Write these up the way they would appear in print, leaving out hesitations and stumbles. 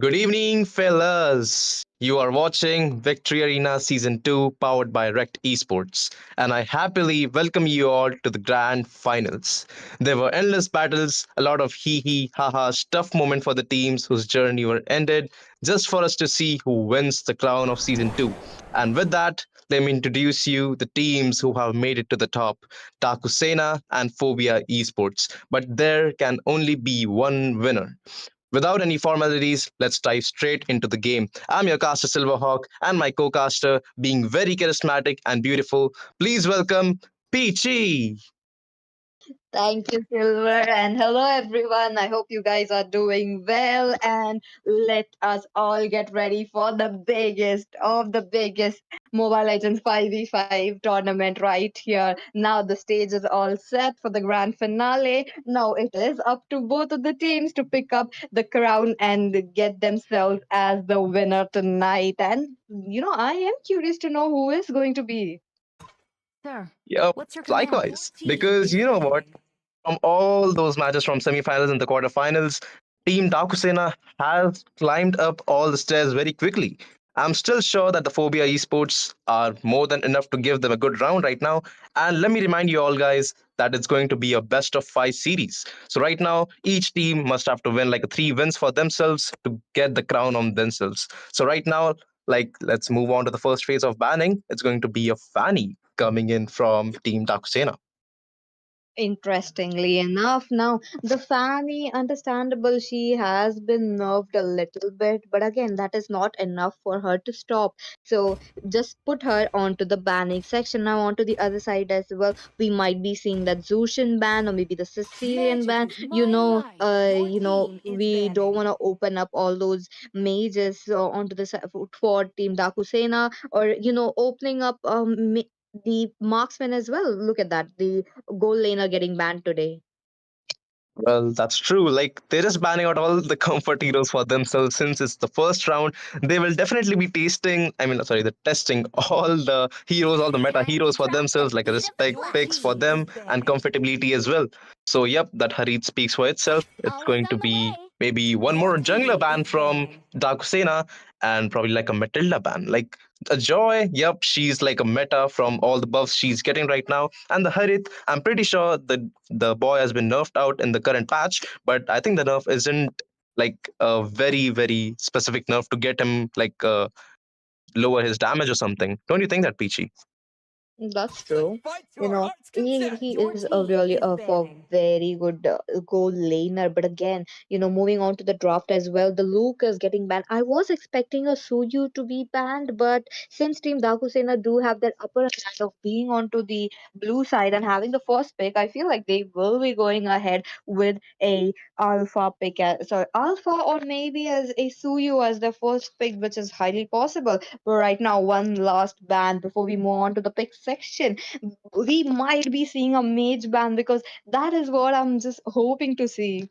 Good evening, fellas. You are watching Victory Arena Season 2 powered by Rect Esports, and I happily welcome you all to the grand finals. There were endless battles, a lot of hee hee, haha, tough moment for the teams whose journey were ended, just for us to see who wins the crown of Season 2. And with that, let me introduce you the teams who have made it to the top Takusena and Phobia Esports. But there can only be one winner. Without any formalities, let's dive straight into the game. I'm your caster Silverhawk and my co-caster being very charismatic and beautiful. Please welcome Peachy. Thank you, Silver, and hello everyone. I hope you guys are doing well, and let us all get ready for the biggest of the biggest Mobile Legends 5v5 tournament right here. Now the stage is all set for the grand finale. Now it is up to both of the teams to pick up the crown and get themselves as the winner tonight. And I am curious to know who is going to be. Yep, likewise. Because you know what? From all those matches from semifinals and the quarterfinals, Team Dakusena has climbed up all the stairs very quickly. I'm still sure that the Phobia esports are more than enough to give them a good round right now. And let me remind you all, guys, that it's going to be a best of five series. So, right now, each team must have to win like three wins for themselves to get the crown on themselves. So, right now, let's move on to the first phase of banning. It's going to be a Fanny coming in from Team Dakusena. Interestingly enough, now the Fanny, understandable, she has been nerfed a little bit, but again, that is not enough for her to stop. So just put her onto the banning section. Now onto the other side as well, we might be seeing that Zushin ban or maybe the Sicilian ban. We don't want to open up all those mages onto the for Team Dakusena, or opening up the marksman as well. Look at that. The goal laner getting banned today. Well, that's true. Like, they're just banning out all the comfort heroes for themselves since it's the first round. They will definitely be the testing all the heroes, all the meta heroes for themselves, like respect picks for them and comfortability as well. So, yep, that Harit speaks for itself. It's going to be maybe one more jungler ban from Darkusena and probably like a Matilda ban. Like, a Joy, yep, she's like a meta from all the buffs she's getting right now. And the Harit, I'm pretty sure the boy has been nerfed out in the current patch, but I think the nerf isn't like a very, very specific nerf to get him lower his damage or something. Don't you think that, Peachy? That's true. He is a really for very good goal laner. But again, moving on to the draft as well, the Luke is getting banned. I was expecting a Suyu to be banned, but since Team Dakusena do have that upper hand of being onto the blue side and having the first pick, I feel like they will be going ahead with a alpha pick. Sorry, alpha, or maybe as a Suyu as their first pick, which is highly possible. But right now, one last ban before we move on to the pick section. We might be seeing a mage ban because that is what I'm just hoping to see.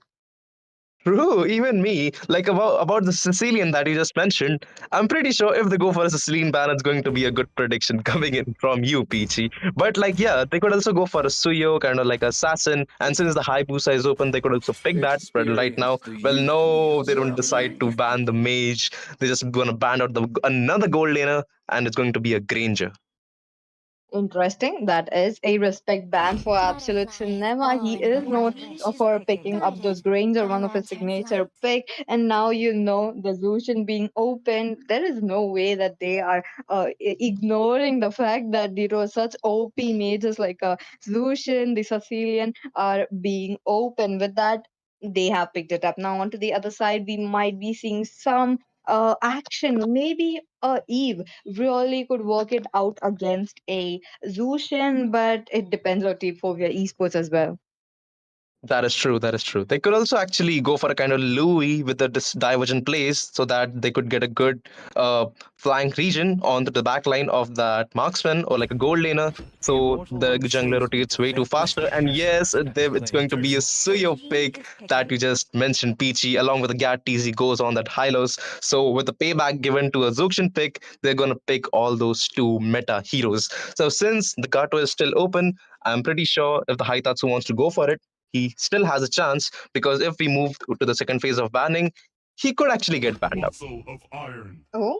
True, even me. Like about the Sicilian that you just mentioned, I'm pretty sure if they go for a Sicilian ban, it's going to be a good prediction coming in from you, Peachy. But like, yeah, they could also go for a Suyo, kind of like assassin. And since the high boost is open, they could also pick that. But right now, well, no, they don't decide to ban the mage. They're just gonna ban out the another gold laner, and it's going to be a Granger. Interesting. That is a respect ban for Absolute Cinema. He is known for picking up those Granger, one of his signature pick. And now the Lucian being open. There is no way that they are ignoring the fact that such OP mages like Lucian, the Sicilian are being open. With that, they have picked it up. Now onto the other side, we might be seeing some action. Maybe Eve really could work it out against a Zushin, but it depends on Team Phobia Esports as well. That is true. That is true. They could also actually go for a kind of Louis with the divergent plays so that they could get a good flank region onto the back line of that marksman or like a gold laner. So the jungler rotates way too faster. And yes, it's going to be a Suyo pick that you just mentioned, Peachy, along with the Gat TZ goes on that Hylos. So with the payback given to a Zuxian pick, they're going to pick all those two meta heroes. So since the Gato is still open, I'm pretty sure if the Haitatsu wants to go for it, he still has a chance because if we move to the second phase of banning, he could actually get banned out. Oh,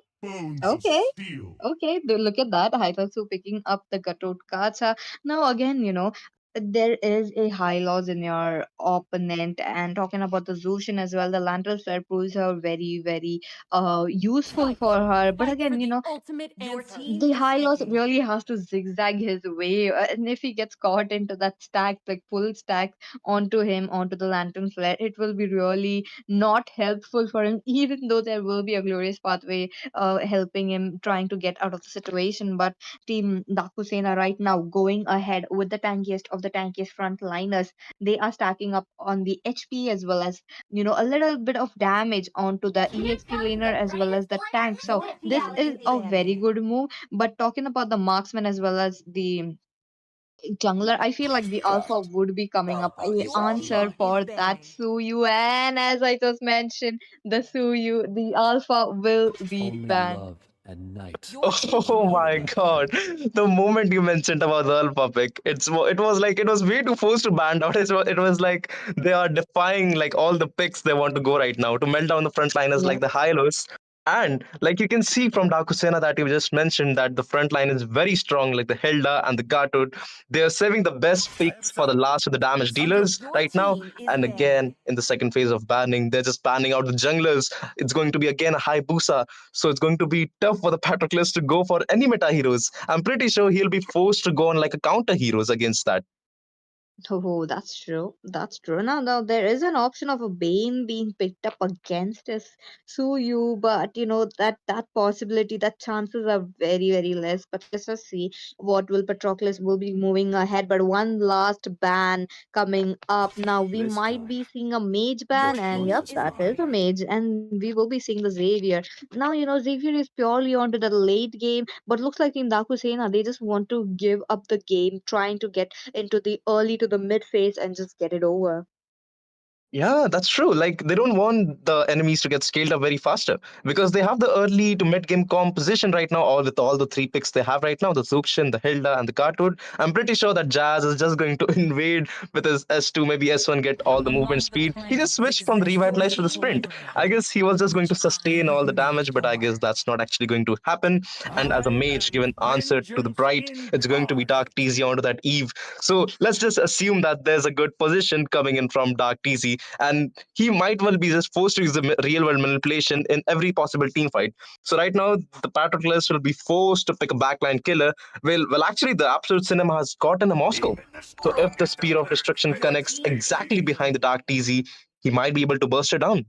okay. Okay, look at that. Haitatsu picking up the Gatotkacha. Now, again, there is a high loss in your opponent. And talking about the Zushin as well, the Lantern Flare proves her very, very useful for her. But again, the high loss really has to zigzag his way, and if he gets caught into that stack, like full stack onto him, onto the lantern flare, it will be really not helpful for him, even though there will be a glorious pathway helping him trying to get out of the situation. But team Dakusena right now going ahead with the tankiest of the tankiest frontliners. They are stacking up on the HP as well as a little bit of damage onto the EXP laner as well as the tank. So this is a very good move. But talking about the marksman as well as the jungler, I feel like the alpha would be coming up. A answer for that Suyu, and as I just mentioned, the Suyu, the alpha will be banned. Oh my god! The moment you mentioned about the Alpha pick, it was like it was way too forced to ban out. It was like they are defying like all the picks they want to go right now to melt down the frontliners Yeah. like the Hylos. And like you can see from Dakusena that you just mentioned that the front line is very strong, like the Hilda and the Gatut. They are saving the best picks for the last of the damage dealers right now. And again, in the second phase of banning, they're just banning out the junglers. It's going to be again a high Busa, so it's going to be tough for the Patroclus to go for any meta heroes. I'm pretty sure he'll be forced to go on like a counter heroes against that. Oh, that's true. That's true. Now there is an option of a Bane being picked up against us, Suyu, but that possibility, that chances are very, very less. But let's just see what will Patroclus will be moving ahead. But one last ban coming up. Now we might be seeing a mage ban, and yep, that is a mage, and we will be seeing the Xavier. Now Xavier is purely onto the late game, but looks like in Dakusena they just want to give up the game, trying to get into the early to the mid phase and just get it over. Yeah, that's true. Like they don't want the enemies to get scaled up very faster because they have the early to mid game composition right now, all with all the three picks they have right now, the Zuxian, the Hilda, and the Cartoon. I'm pretty sure that Jazz is just going to invade with his S2, maybe S1, get all the movement speed. He just switched from the revitalize to the sprint. I guess he was just going to sustain all the damage, but I guess that's not actually going to happen. And as a mage, given answer to the Bright, it's going to be Dark TZ onto that Eve. So let's just assume that there's a good position coming in from Dark TZ, and he might well be just forced to use the real world manipulation in every possible team fight. So right now, the Patroclus will be forced to pick a backline killer. Well, actually, the Absolute Cinema has gotten a Moscow. So if the Spear of Destruction connects exactly behind the Dark TZ, he might be able to burst it down.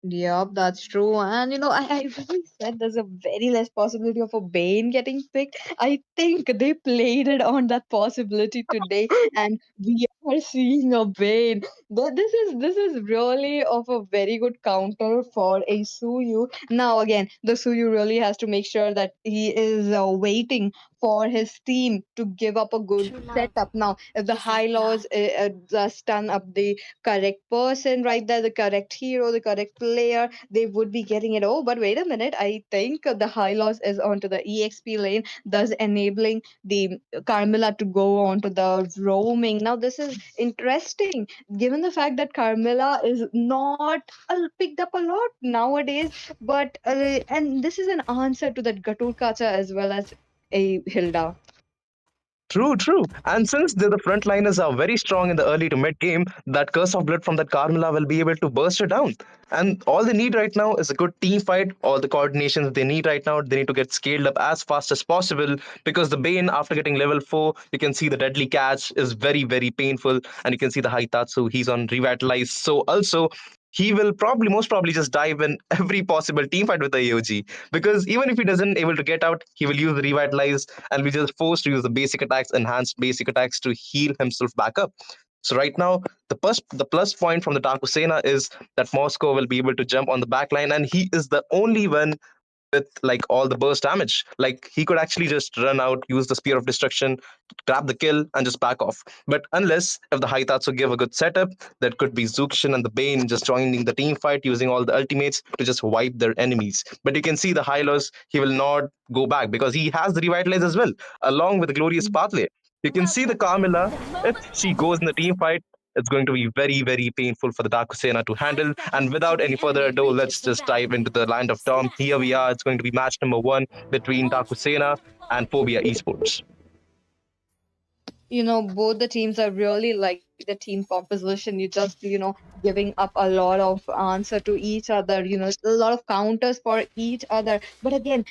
Yep, that's true. And I really said there's a very less possibility of a Bane getting picked. I think they played it on that possibility today, and we are seeing a Bane. This is really of a very good counter for a Suyu. Now again, the Suyu really has to make sure that he is waiting for his team to give up a good setup. Now, if the high laws just stun up the correct person right there, the correct hero, the correct player, they would be getting it. Oh, but wait a minute. I think the high loss is onto the EXP lane, thus enabling the Carmilla to go onto the roaming. Now, this is interesting given the fact that Carmilla is not picked up a lot nowadays, but and this is an answer to that Gatulkacha as well as a Hilda. True, true. And since the frontliners are very strong in the early to mid game, that Curse of Blood from that Carmilla will be able to burst it down. And all they need right now is a good team fight. All the coordination that they need right now, they need to get scaled up as fast as possible because the Bane, after getting level 4, you can see the deadly catch is very, very painful. And you can see the Haitatsu, he's on revitalize. So also, he will probably, most probably, just dive in every possible team fight with the AOG because even if he doesn't able to get out, he will use the revitalize and be just forced to use the basic attacks, enhanced basic attacks to heal himself back up. So right now, the plus point from the Takusena is that Moscow will be able to jump on the back line, and he is the only one with like all the burst damage. Like he could actually just run out, use the spear of destruction, grab the kill, and just back off. But unless if the Haitatsu give a good setup, that could be Zukshin and the Bane just joining the team fight using all the ultimates to just wipe their enemies. But you can see the Hylos, he will not go back because he has the revitalize as well, along with the glorious pathway. You can see the Carmilla, if she goes in the team fight. It's going to be very, very painful for the Dakusena to handle. And without any further ado, let's just dive into the land of Dom. Here we are. It's going to be match number one between Dakusena and Phobia Esports. Both the teams are really like the team composition. You just, giving up a lot of answer to each other, a lot of counters for each other. But again,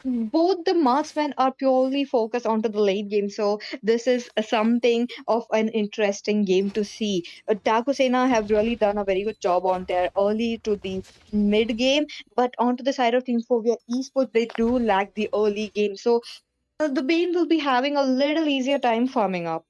both the marksmen are purely focused onto the late game. So this is something of an interesting game to see. Takusena have really done a very good job on their early to the mid game, but onto the side of Team Phobia Esports, they do lack the early game. So the Bane will be having a little easier time farming up.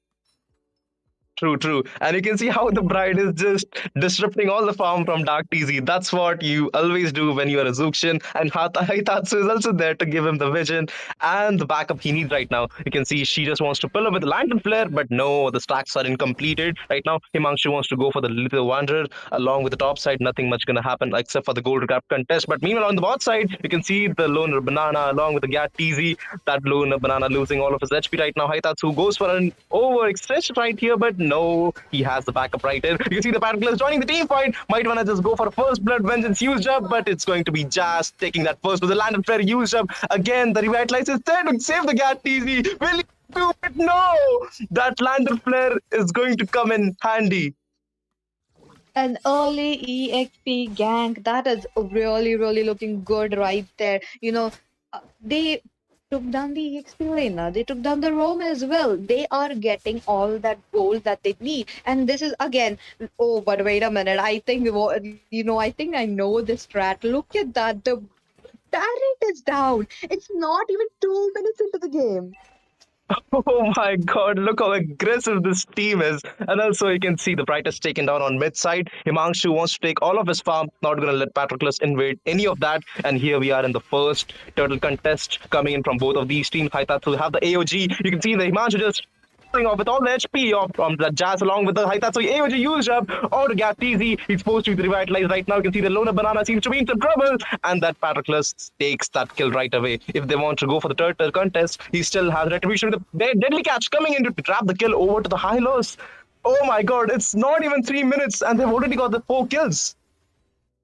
True, true. And you can see how the bride is just disrupting all the farm from Dark TZ. That's what you always do when you are a Zuxian. And Hitatsu is also there to give him the vision and the backup he needs right now. You can see she just wants to pull up with the lantern flare, but no, the stacks are incompleted. Right now, Himanshu wants to go for the little wanderer along with the top side. Nothing much gonna happen except for the gold grab contest. But meanwhile, on the bot side, you can see the loner banana along with the Gat TZ. That loner banana losing all of his HP right now. Hitatsu goes for an overextension right here, but no, he has the backup right here. You can see the Battleground joining the team fight. Might wanna just go for a first blood vengeance used up, but it's going to be Jazz taking that first with the landed flare used up. Again, the revitalize is there to save the Gat TZ. Will he do it? No! That landed flare is going to come in handy. An early EXP gank that is really, really looking good right there. They took down the EXP lane. They took down the Rome as well. They are getting all that gold that they need. And this is again, oh, but wait a minute. I think, I think I know this strat. Look at that. The turret is down. It's not even 2 minutes into the game. Oh my god, look how aggressive this team is. And also, you can see the brightest taken down on mid side. Himanshu wants to take all of his farm, not going to let Patroclus invade any of that. And here we are in the first turtle contest coming in from both of these teams. Hitatsu have the AOG. You can see the Himanshu just off with all the HP of from the Jazz along with the Hitatsu AOG used up or to Gat easy. He's supposed to be revitalized right now. You can see the Lona Banana seems to be in some trouble, and that Patroclus takes that kill right away. If they want to go for the turtle contest, he still has retribution with the deadly catch coming in to trap the kill over to the high lows. Oh my god, it's not even 3 minutes and they've already got the 4 kills.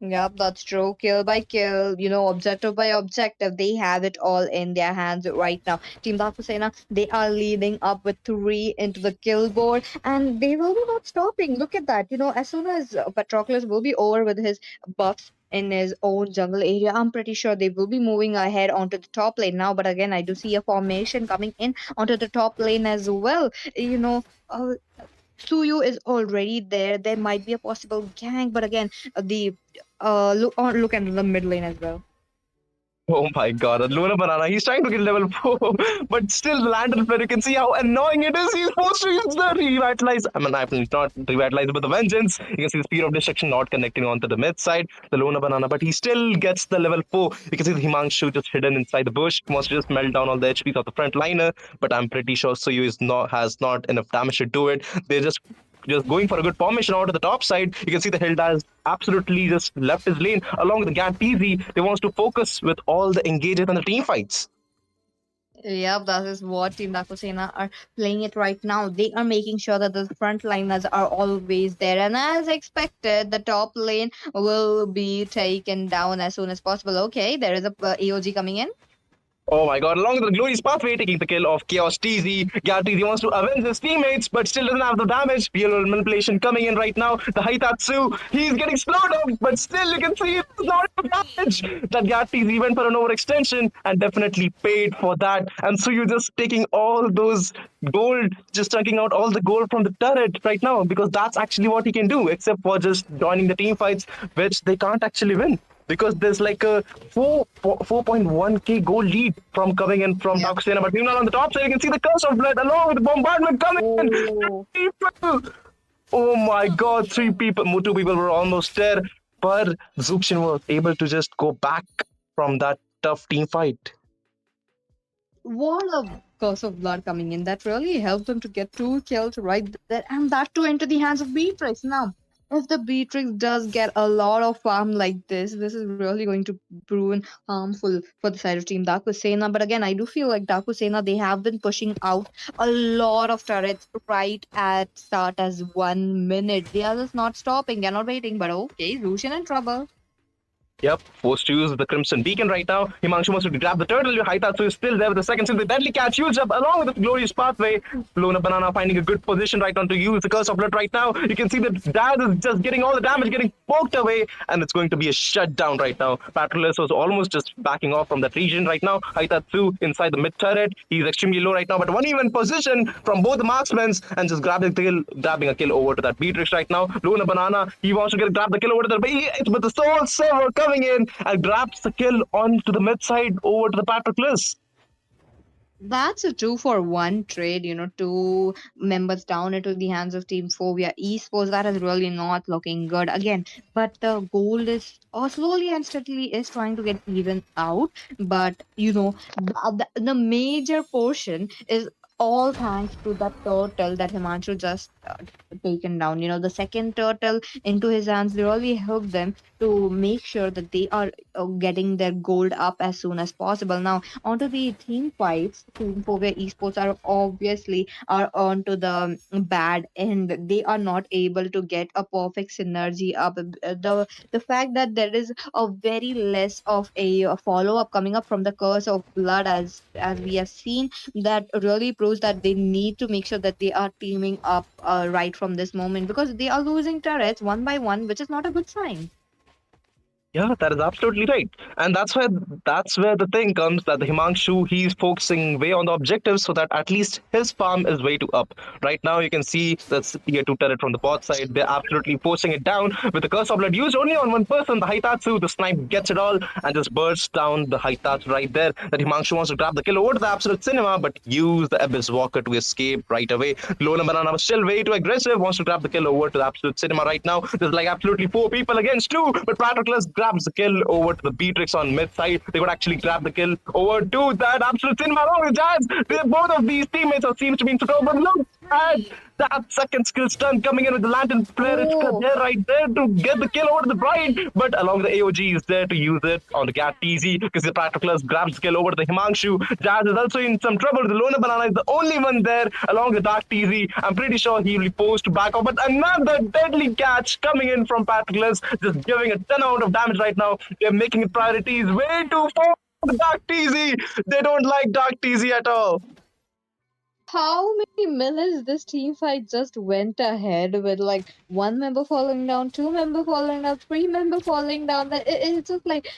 Yep, that's true. Kill by kill, objective by objective. They have it all in their hands right now. Team Dakusena, they are leading up with 3 into the kill board, and they will be not stopping. Look at that. As soon as Patroclus will be over with his buffs in his own jungle area, I'm pretty sure they will be moving ahead onto the top lane now. But again, I do see a formation coming in onto the top lane as well. Suyu is already there. There might be a possible gang, but again, the look at the mid lane as well. Oh my god, a Luna Banana. He's trying to get level 4, but still the Lantern Flare, you can see how annoying it is. He's supposed to use the revitalize. I mean, not revitalize, but the vengeance. You can see the speed of destruction not connecting onto the mid side, the Luna Banana, but he still gets the level 4. You can see the Himanshu just hidden inside the bush. He wants to just melt down all the HPs of the front liner, but I'm pretty sure Suyu has not enough damage to do it. They're just going for a good formation out of the top side. You can see the Hilda has absolutely just left his lane along with the Gant PZ. They wants to focus with all the engages and the team fights. Yeah, that is what Team Dakusena are playing it right now. They are making sure that the frontliners are always there. And as expected, the top lane will be taken down as soon as possible. Okay, there is a AOG coming in. Oh my god, along with the glorious pathway, taking the kill of Chaos TZ. Chaos TZ wants to avenge his teammates, but still doesn't have the damage. Real manipulation coming in right now. The Haitatsu, he's getting slowed up, but still you can see it's not enough damage. That Chaos TZ went for an overextension and definitely paid for that. And so you're just taking all those gold, just chunking out all the gold from the turret right now, because that's actually what he can do, except for just joining the team fights, which they can't actually win because there's like a 4.1k goal lead from coming in from Yeah. Dakusena. But meanwhile, on the top side, you can see the curse of blood along with the bombardment coming in. Oh. People. Oh my god, 3 people, 2 people were almost there. But Zuxin was able to just go back from that tough team fight. What a curse of blood coming in. That really helped them to get 2 kills right there. And that too into the hands of Beatrice now. If the Beatrix does get a lot of farm like this is really going to prove harmful for the side of Team Dakusena. But again, I do feel like Dakusena, they have been pushing out a lot of turrets right at start as 1 minute. They are just not stopping. They're not waiting. But okay, Lucian in trouble. Yep, forced to use the Crimson Beacon right now. Himanshu wants to grab the turtle. Haitatsu is still there with the second skill. The deadly catch used up along with the glorious pathway. Luna Banana finding a good position right now to use the Curse of Blood right now. You can see that Dad is just getting all the damage, getting poked away, and it's going to be a shutdown right now. Patrolus was almost just backing off from that region right now. Haitatsu inside the mid turret. He's extremely low right now, but one even position from both the marksmen and just grabbing a kill over to that Beatrix right now. Luna Banana, he wants to grab the kill over to the but the Soul Server coming in and grabs the kill onto the mid side over to the Patroclus. That's a 2-for-1 trade, two members down into the hands of Team Phobia Esports. That is really not looking good again. But the gold is slowly and steadily is trying to get even out. But the major portion is all thanks to that turtle that Himanshu just taken down. The second turtle into his hands really helped them to make sure that they are getting their gold up as soon as possible. Now, onto the team fights, Team Phobia Esports are obviously are onto the bad end. They are not able to get a perfect synergy up. The fact that there is a very less of a follow up coming up from the curse of blood, as we have seen, that really proves that they need to make sure that they are teaming up right from this moment, because they are losing turrets one by one, which is not a good sign. Yeah, that is absolutely right. And that's where the thing comes that the Himanshu, he's focusing way on the objectives so that at least his farm is way to up. Right now you can see the tier 2 turret from the bot side. They're absolutely forcing it down with the curse of blood used only on one person, the Haitatsu. The snipe gets it all and just bursts down the Haitatsu right there. That Himanshu wants to grab the kill over to the absolute cinema, but use the Abyss Walker to escape right away. Lona Banana was still way too aggressive, wants to grab the kill over to the absolute cinema right now. There's like absolutely 4 people against 2, but Patroclus grabs the kill over to the Beatrix on mid side. They would actually grab the kill over to that absolute cinema along with Jazz. Both of these teammates seems to be in trouble, but look at that second skill stun coming in with the lantern flare. It's Oh, there right there to get the kill over to the Bride, but along the AOG is there to use it on the Gat TZ because the Patroclus grabs the kill over to the Himanshu. Jazz is also in some trouble. The Lona Banana is the only one there along the Dark TZ. I'm pretty sure he will be forced to back off, but another deadly catch coming in from Patroclus, just giving a ton amount of damage right now. They're making it priorities way too far. The Dark TZ, they don't like Dark TZ at all. how many minutes this team fight just went ahead with, like, one member falling down, two member falling down, three member falling down. It's just like,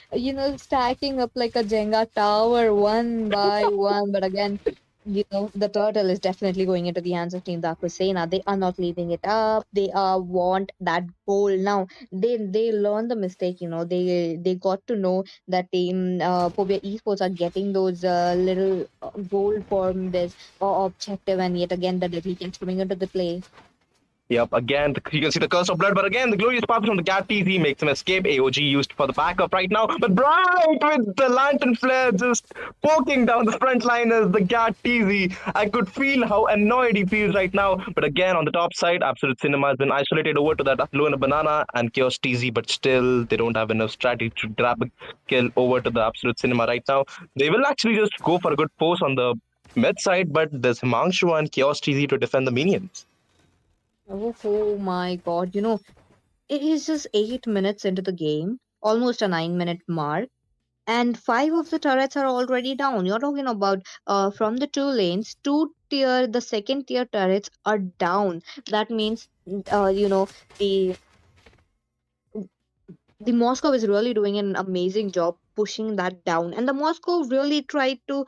stacking up like a Jenga tower one by one. But again, the turtle is definitely going into the hands of Team Dakusena. They are not leaving it up. They want that goal now. They learned the mistake. They got to know that Team Phobia Esports are getting those little goal from this objective, and yet again the deadly catch coming into the play. Yep, again, you can see the curse of blood, but again, the glorious path from the Gat TZ makes him escape. AOG used for the backup right now, but Bright with the lantern flare just poking down the front liners, the Gat TZ. I could feel how annoyed he feels right now, but again, on the top side, Absolute Cinema has been isolated over to that Luna Banana and Chaos TZ, but still, they don't have enough strategy to grab a kill over to the Absolute Cinema right now. They will actually just go for a good force on the mid side, but there's Himanshu and Chaos TZ to defend the minions. Oh my god, it is just 8 minutes into the game, almost a 9 minute mark, and five of the turrets are already down. You're talking about from the two lanes, the second tier turrets are down. That means, the the Moscow is really doing an amazing job pushing that down, and the Moscow really tried to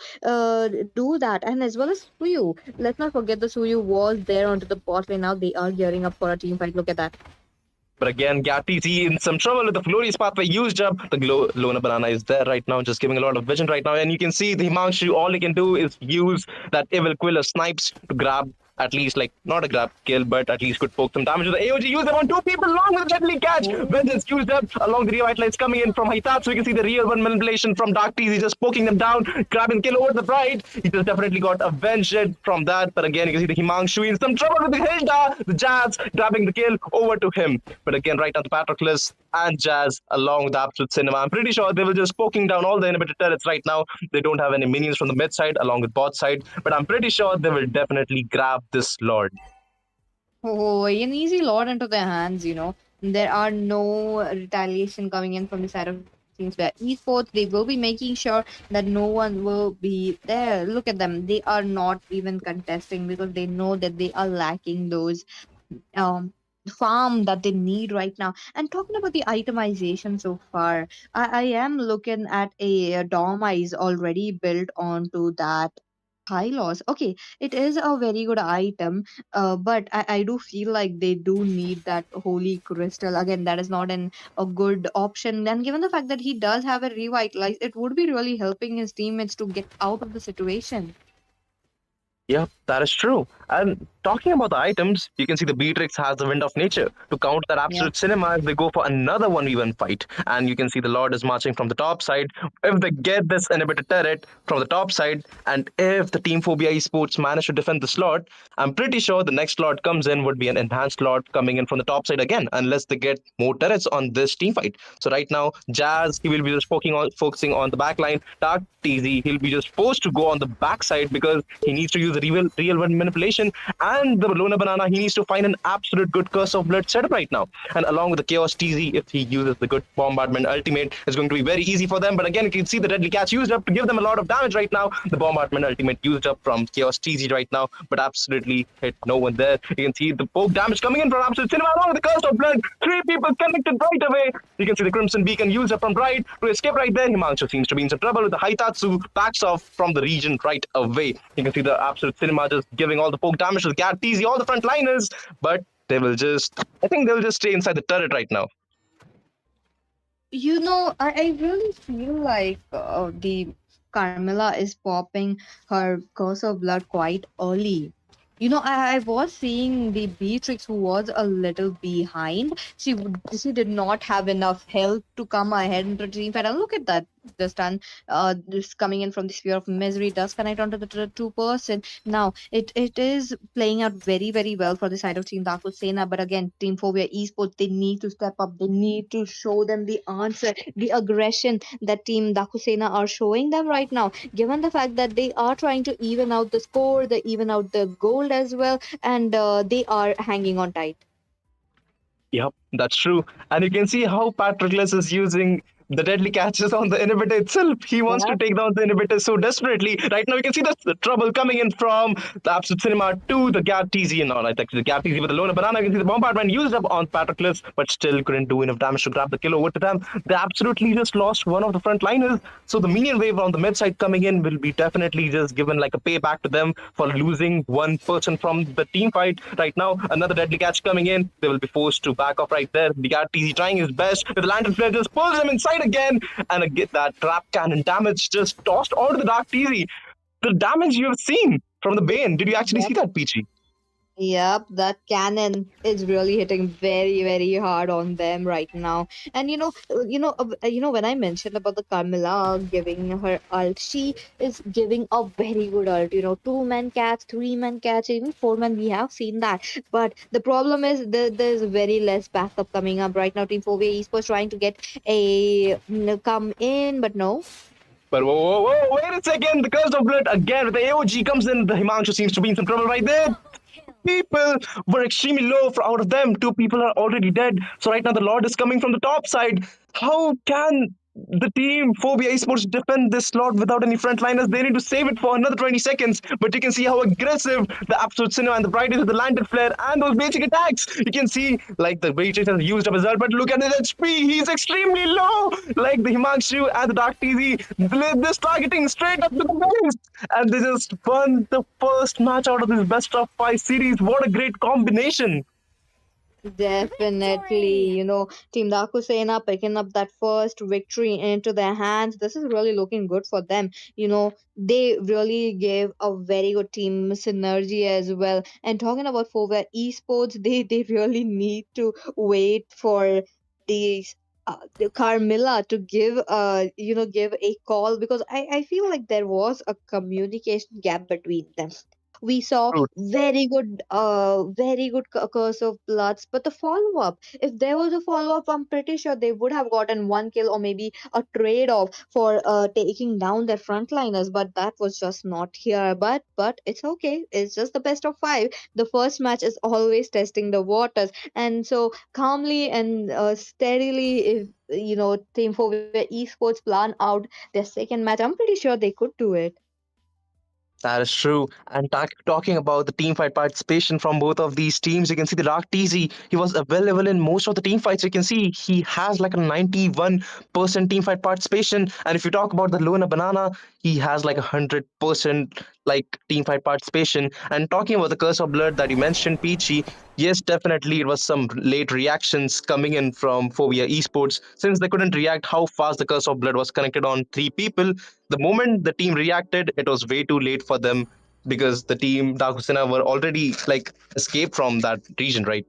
do that, and as well as Suyu. Let's not forget the Suyu was there onto the bot lane. Now they are gearing up for a team fight. Look at that. But again, Gattizi in some trouble with the Flori's pathway used up. The Lona Banana is there right now, just giving a lot of vision right now. And you can see the Himanshu, all he can do is use that Evil Quiller snipes to grab at least like not a grab kill, but at least could poke some damage. The AOG used them on two people along with a deadly catch. Vengeance used up along the revitalites coming in from Hitat, so we can see the real one manipulation from Dark TZ just poking them down, grabbing kill over the Bride. He just definitely got avenged from that, but again you can see the Himangshu in some trouble with the Hilda. The Jazz grabbing the kill over to him, but again right now the Patroclus and Jazz along with the Absolute Cinema. I'm pretty sure they were just poking down all the inhibitor turrets right now. They don't have any minions from the mid side along with bot side, but I'm pretty sure they will definitely grab this Lord. Oh, an easy lot into their hands, you know. There are no retaliation coming in from the side of teams where esports, they will be making sure that no one will be there. Look at them. They are not even contesting because they know that they are lacking those um farm that they need right now. And talking about the itemization so far, I am looking at a Dormice already built onto that high loss. Okay, it is a very good item, but I do feel like they do need that holy crystal. Again, that is not a good option. And given the fact that he does have a revitalize, it would be really helping his teammates to get out of the situation. Yeah, that is true. And talking about the items, you can see the Beatrix has the Wind of Nature. To counter that Yeah. absolute cinema, they go for another 1v1 fight. And you can see the Lord is marching from the top side. If they get this inhibitor turret from the top side, and if the Team Phobia Esports manage to defend the slot, I'm pretty sure the next slot comes in would be an enhanced slot coming in from the top side again, unless they get more turrets on this team fight. So right now, Jazz, he will be just focusing on the back line. Dark TZ, he'll be just forced to go on the backside because he needs to use the real one manipulation. And the Luna Banana, he needs to find an absolute good Curse of Blood setup right now. And along with the Chaos TZ, if he uses the good Bombardment ultimate, it's going to be very easy for them. But again, you can see the Deadly Catch used up to give them a lot of damage right now. The Bombardment ultimate used up from Chaos TZ right now, but absolutely hit no one there. You can see the poke damage coming in from Absolute Cinema along with the Curse of Blood. Three people connected right away. You can see the Crimson Beacon used up from Bright to escape right there. Himanshu seems to be in some trouble with the Haitatsu, backs off from the region right away. You can see the Absolute Cinema just giving all the poke damage to the Cat TZ, all the frontliners, but they will just, I think they'll just stay inside the turret right now. You know, I really feel like the Carmilla is popping her curse of blood quite early. You know, I was seeing the Beatrix who was a little behind. She did not have enough health to come ahead into the team fight. And look at that. The stun this coming in from the sphere of misery does connect onto the two-person. Now it is playing out very, very well for the side of Team Darko Sena. But again, Team Phobia Esports, they need to step up. They need to show them the answer, the aggression that Team Darko Sena are showing them right now. Given the fact that they are trying to even out the score, they even out the gold as well, and they are hanging on tight. Yep, that's true. And you can see how Patroclus is using the deadly catches on the inhibitor itself. He wants to take down the inhibitor so desperately. Right now, you can see the trouble coming in from the Absolute Cinema to the Gap TZ. And not actually the Gap TZ with the Lona Banana. You can see the bombardment used up on Patroclus, but still couldn't do enough damage to grab the kill over to them. They absolutely just lost one of the front liners. So the minion wave on the mid side coming in will be definitely just given like a payback to them for losing one person from the team fight. Right now, another deadly catch coming in. They will be forced to back off right there. The Gap TZ trying his best with the Lantern Flare just pulls him inside again, and get that trap cannon damage just tossed onto the Dark TZ. The damage you have seen from the Bane. Did you actually see that, Peachy? Yep, that cannon is really hitting very, very hard on them right now. And when I mentioned about the Carmilla giving her ult, she is giving a very good ult. You know, two-man catch, three-man catch, even four-man. We have seen that. But the problem is there's very less backup coming up right now. Team 4V Esports trying to get come in, but no. But whoa, wait a second. The Curse of Blood again with the AOG comes in. The Himanshu seems to be in some trouble right there. People were extremely low for out of them. Two people are already dead. So right now the Lord is coming from the top side. How can the team Phobia Esports defend this slot without any frontliners? They need to save it for another 20 seconds. But you can see how aggressive the Absolute Cinema and the Bright is with the Lantern Flare and those basic attacks. You can see like the Beatrix has used up his ult, but look at his HP. He's extremely low. Like the Himanshu and the Dark TZ, this targeting straight up to the base. And they just won the first match out of this best of 5 series. What a great combination. Definitely, Team Dakusena picking up that first victory into their hands. This is really looking good for them. They really gave a very good team synergy as well. And talking about Fovea Esports, they really need to wait for these the Carmilla to give a call, because I feel like there was a communication gap between them. We saw very good curse of bloods, but the follow up, if there was a follow up, I'm pretty sure they would have gotten one kill or maybe a trade off for taking down their frontliners, but that was just not here. But it's okay, it's just the best of five. The first match is always testing the waters, and so calmly and steadily, if Team Fovea Esports plan out their second match, I'm pretty sure they could do it. That is true. And talking about the team fight participation from both of these teams, you can see the Dark TZ. He was available in most of the team fights. You can see he has like a 91% team fight participation. And if you talk about the Luna Banana, he has like 100% like team fight participation. And talking about the Curse of Blood that you mentioned, Peachy, yes, definitely it was some late reactions coming in from Phobia Esports since they couldn't react how fast the Curse of Blood was connected on three people. The moment the team reacted, it was way too late for them because the team Dakusina were already like escaped from that region, right?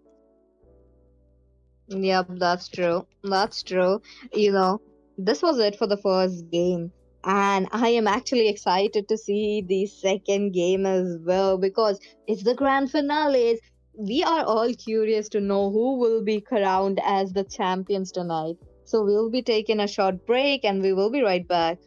Yep, that's true. That's true. This was it for the first game. And I am actually excited to see the second game as well, because it's the grand finale. We are all curious to know who will be crowned as the champions tonight. So we'll be taking a short break and we will be right back.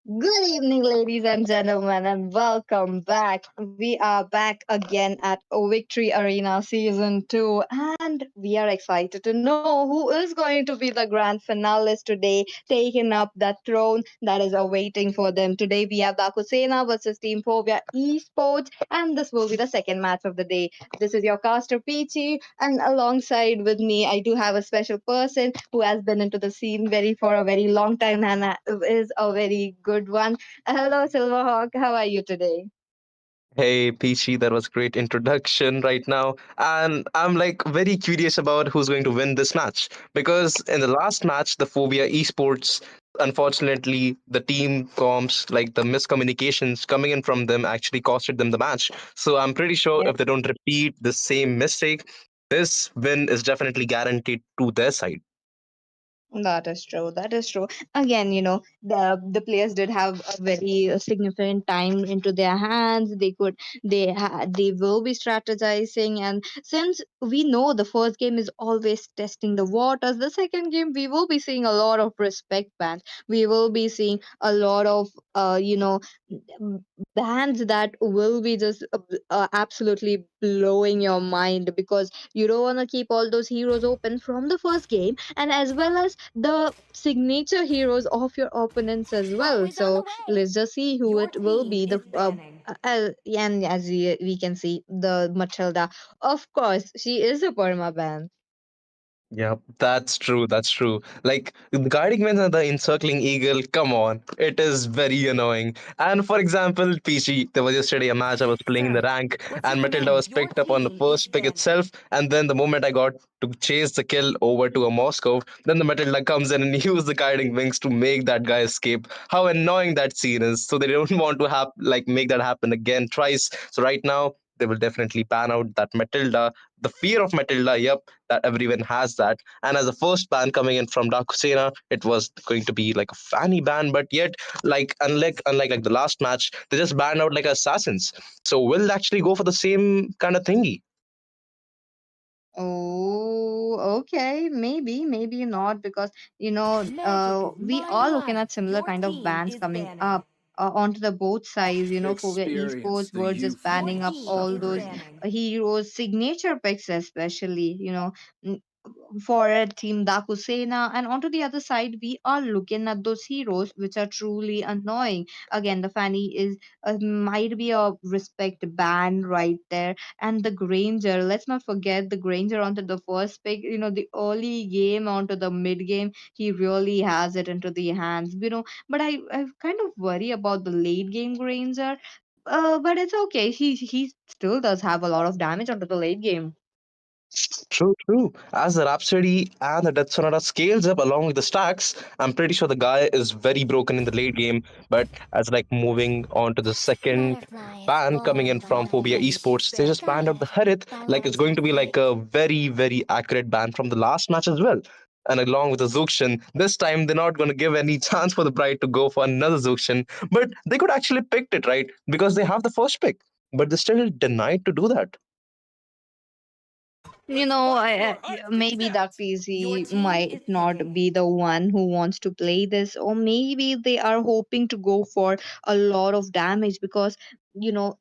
Good evening, ladies and gentlemen, and welcome back. We are back again at Victory Arena Season 2, and we are excited to know who is going to be the grand finalist today, taking up that throne that is awaiting for them. Today, we have Dakusena versus Team Phobia Esports, and this will be the second match of the day. This is your caster Peachy, and alongside with me, I do have a special person who has been into the scene very for a very long time and is a very good one. Hello, Silverhawk. How are you today? Hey, Peachy, that was great introduction right now. And I'm like very curious about who's going to win this match because in the last match, the Phobia Esports, unfortunately, the team comms, like the miscommunications coming in from them, actually costed them the match. So I'm pretty sure if they don't repeat the same mistake, this win is definitely guaranteed to their side. That is true. That is true. Again, the players did have a very significant time into their hands. They will be strategizing, and since we know the first game is always testing the waters, the second game we will be seeing a lot of respect bans. We will be seeing a lot of m- bands that will be just absolutely blowing your mind because you don't want to keep all those heroes open from the first game and as well as the signature heroes of your opponents as well. So let's just see who it will be. And as we can see, the Matilda, of course, she is a perma ban. Yeah, that's true. That's true. Like the guiding winds and the encircling eagle, come on. It is very annoying. And for example, PG, there was yesterday a match I was playing in the rank, and Matilda was picked up on the first pick itself. And then the moment I got to chase the kill over to a Moscow, then the Matilda comes in and uses the guiding wings to make that guy escape. How annoying that scene is. So they don't want to have like make that happen again twice. So right now they will definitely ban out that Matilda, the fear of Matilda, yep, that everyone has that. And as a first ban coming in from Dakusena, it was going to be like a fanny ban, but yet, like unlike like the last match, they just banned out like assassins. So we'll actually go for the same kind of thingy. Oh, okay. Maybe not because we are looking at similar kind of bans coming up onto the both sides. For the esports, we're just banning up all those heroes, signature picks, especially. N- for a team Dakusena, and onto the other side, we are looking at those heroes which are truly annoying. Again, the Fanny is might be a respect ban right there, and the Granger. Let's not forget the Granger onto the first pick. The early game onto the mid game, he really has it into the hands. But I kind of worry about the late game Granger. But it's okay. He still does have a lot of damage onto the late game. True, true. As the Rhapsody and the Death Sonata scales up along with the stacks, I'm pretty sure the guy is very broken in the late game. But as like moving on to the second ban coming in from Phobia Esports, they just banned out the Harith. Like it's going to be like a very, very accurate ban from the last match as well. And along with the Zuxian, this time they're not going to give any chance for the Bride to go for another Zuxian. But they could actually pick it, right? Because they have the first pick. But they still denied to do that. Maybe Dark PC might not be the one who wants to play this, or maybe they are hoping to go for a lot of damage because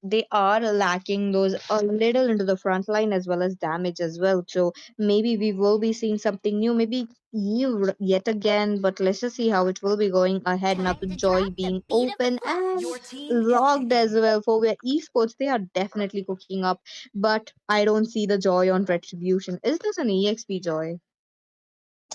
they are lacking those a little into the front line as well as damage as well. So maybe we will be seeing something new. Maybe you yet again, but let's just see how it will be going ahead. Now the Joy being open and logged as well for where esports, they are definitely cooking up, but I don't see the joy on retribution. Is this an EXP joy?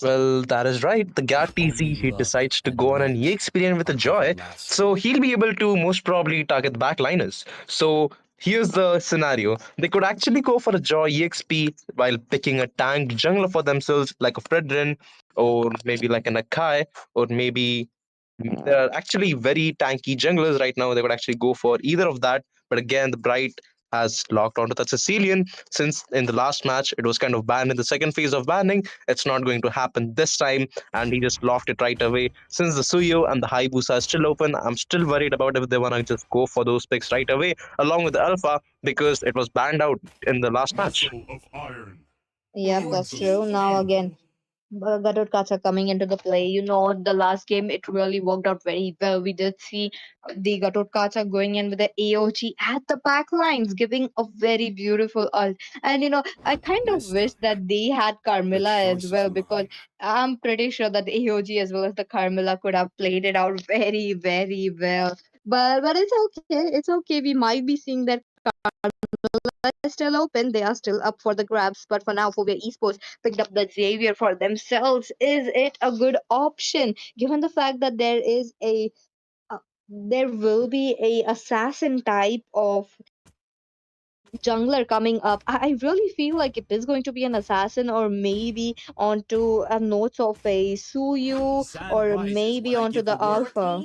Well, that is right. The Gat TC, he decides to go on an EX experience with a Joy, so he'll be able to most probably target the backliners. So here's the scenario. They could actually go for a Joy EXP while picking a tank jungler for themselves, like a Fredrin, or maybe like an Akai, or maybe there are actually very tanky junglers right now. They would actually go for either of that. But again, the Bright has locked onto that Sicilian since in the last match it was kind of banned in the second phase of banning. It's not going to happen this time, and he just locked it right away. Since the Suyo and the Hayabusa are still open, I'm still worried about if they want to just go for those picks right away, along with the Alpha, because it was banned out in the last match. Yep, that's true. Now again, Gatotkacha coming into the play. The last game it really worked out very well. We did see the Gatotkacha going in with the AOG at the back lines, giving a very beautiful ult. And I kind of wish that they had Carmilla as well, because I'm pretty sure that the AOG as well as the Carmilla could have played it out very, very well. But it's okay. It's okay. We might be seeing that is still open. They are still up for the grabs. But for now, Phobia Esports picked up the Xavier for themselves. Is it a good option given the fact that there will be a assassin type of jungler coming up? I really feel like it is going to be an assassin, or maybe onto a notes of a Suyu, or maybe onto the Alpha.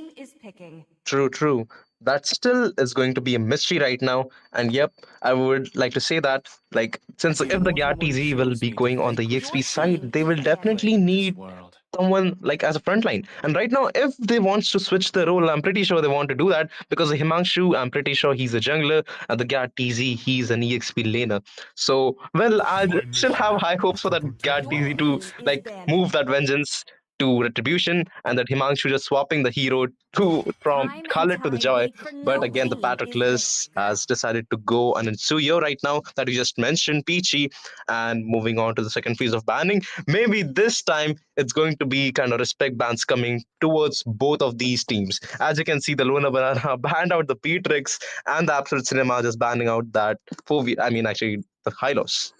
True, true. That still is going to be a mystery right now. And yep, I would like to say that, like, since if the GRTZ will be going on the EXP side, they will definitely need someone like as a frontline. And right now, if they want to switch the role, I'm pretty sure they want to do that because the Himanshu, I'm pretty sure he's a jungler, and the Gad TZ, he's an EXP laner. So, well, I still have high hopes for that Gad TZ to like move that vengeance to retribution, and that Himanshu just swapping the hero to from Khalid to the Joy. But again, the Patroclus has decided to go on Suyo right now that you just mentioned, Peachy, and moving on to the second phase of banning. Maybe this time it's going to be kind of respect bans coming towards both of these teams. As you can see, the Luna Banana banned out the Petrix, and the Absolute Cinema just banning out that 4v. I mean, actually, the Hylos.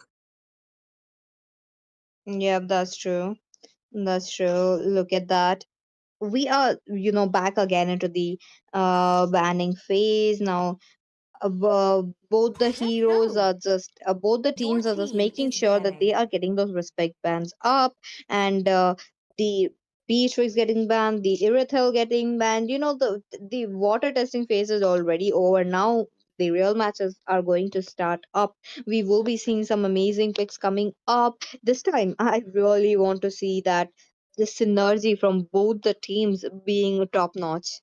Yep, that's true. That's true. Look at that. We are, back again into the banning phase now. Both the heroes are just both the teams are just making sure that they are getting those respect bans up, and the Beatrix getting banned, the Irithel getting banned. The water testing phase is already over now. The real matches are going to start up. We will be seeing some amazing picks coming up this time. I really want to see that the synergy from both the teams being top notch.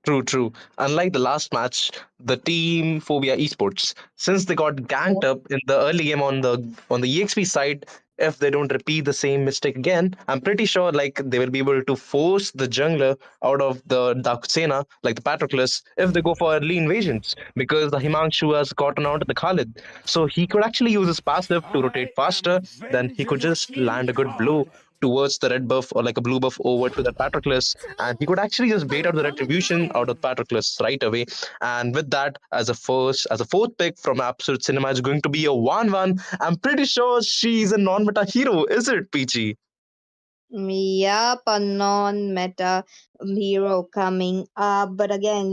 True, true. Unlike the last match, the team Phobia Esports, since they got ganked up in the early game on the EXP side, if they don't repeat the same mistake again, I'm pretty sure like they will be able to force the jungler out of the Dakusena, like the Patroclus, if they go for early invasions, because the Himanshu has gotten out of the Khalid. So he could actually use his passive to rotate faster, then he could just land a good blow towards the red buff or like a blue buff over to the Patroclus, and he could actually just bait out the retribution out of Patroclus right away. And with that, as a fourth pick from Absolute Cinema is going to be a 1-1. I'm pretty sure she's a non-meta hero, is it, Peachy? Yep, a non-meta hero coming up. But again,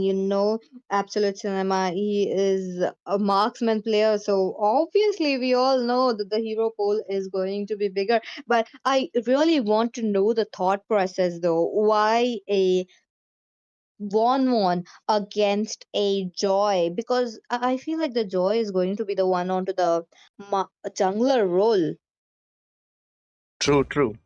Absolute Cinema, he is a marksman player. So obviously, we all know that the hero pool is going to be bigger. But I really want to know the thought process, though. Why a 1-1 against a Joy? Because I feel like the Joy is going to be the one onto the jungler role. True, true.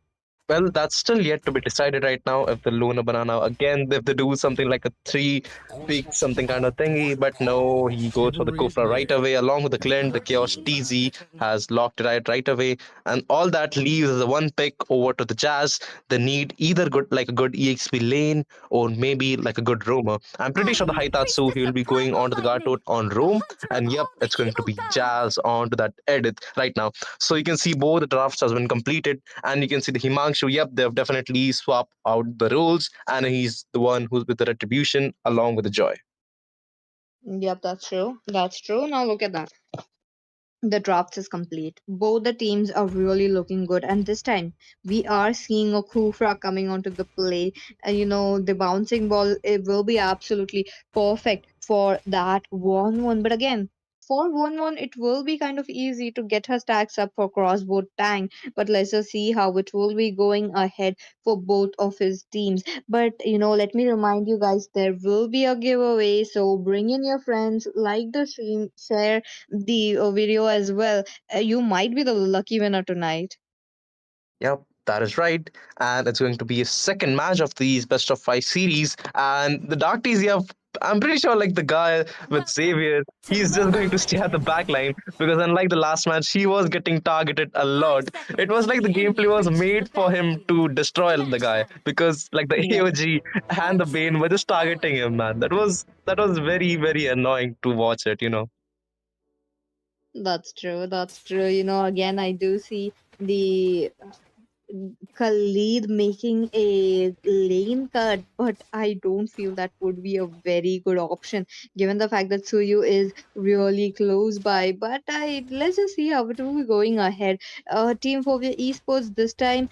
Well, that's still yet to be decided right now. If the Luna Banana again, if they do something like a three pick something kind of thingy, but no, he goes for the Kofra right away, along with the Clint, the Chaos TZ has locked it right away, and all that leaves is a one pick over to the Jazz. They need either good like a good EXP lane or maybe like a good roamer. I'm pretty sure the Haitatsu he will be going on to the Gartot on roam, and yep, it's going to be Jazz on to that edit right now. So you can see both the drafts has been completed, and you can see the Himanshu. Yep, they've definitely swapped out the roles, and he's the one who's with the retribution along with the joy. Yep, that's true. That's true. Now look at that. The draft is complete. Both the teams are really looking good, and this time we are seeing a Kufra coming onto the play. And the bouncing ball, it will be absolutely perfect for that 1-1. But again, for 1-1, it will be kind of easy to get her stacks up for crossbow tank. But let's just see how it will be going ahead for both of his teams. But let me remind you guys, there will be a giveaway. So bring in your friends, like the stream, share the video as well. You might be the lucky winner tonight. Yep, that is right. And it's going to be a second match of these best of five series. And the Dark Tees, yeah, I'm pretty sure like the guy with Xavier, he's just going to stay at the back line because unlike the last match, he was getting targeted a lot. It was like the gameplay was made for him to destroy the guy because like the Yeah. AOG and the Bane were just targeting him, man. That was very, very annoying to watch it, you know. That's true. That's true. Again, I do see the Khalid making a lane cut, but I don't feel that would be a very good option given the fact that Suyu is really close by. But let's just see how it will be going ahead. Team Phobia Esports this time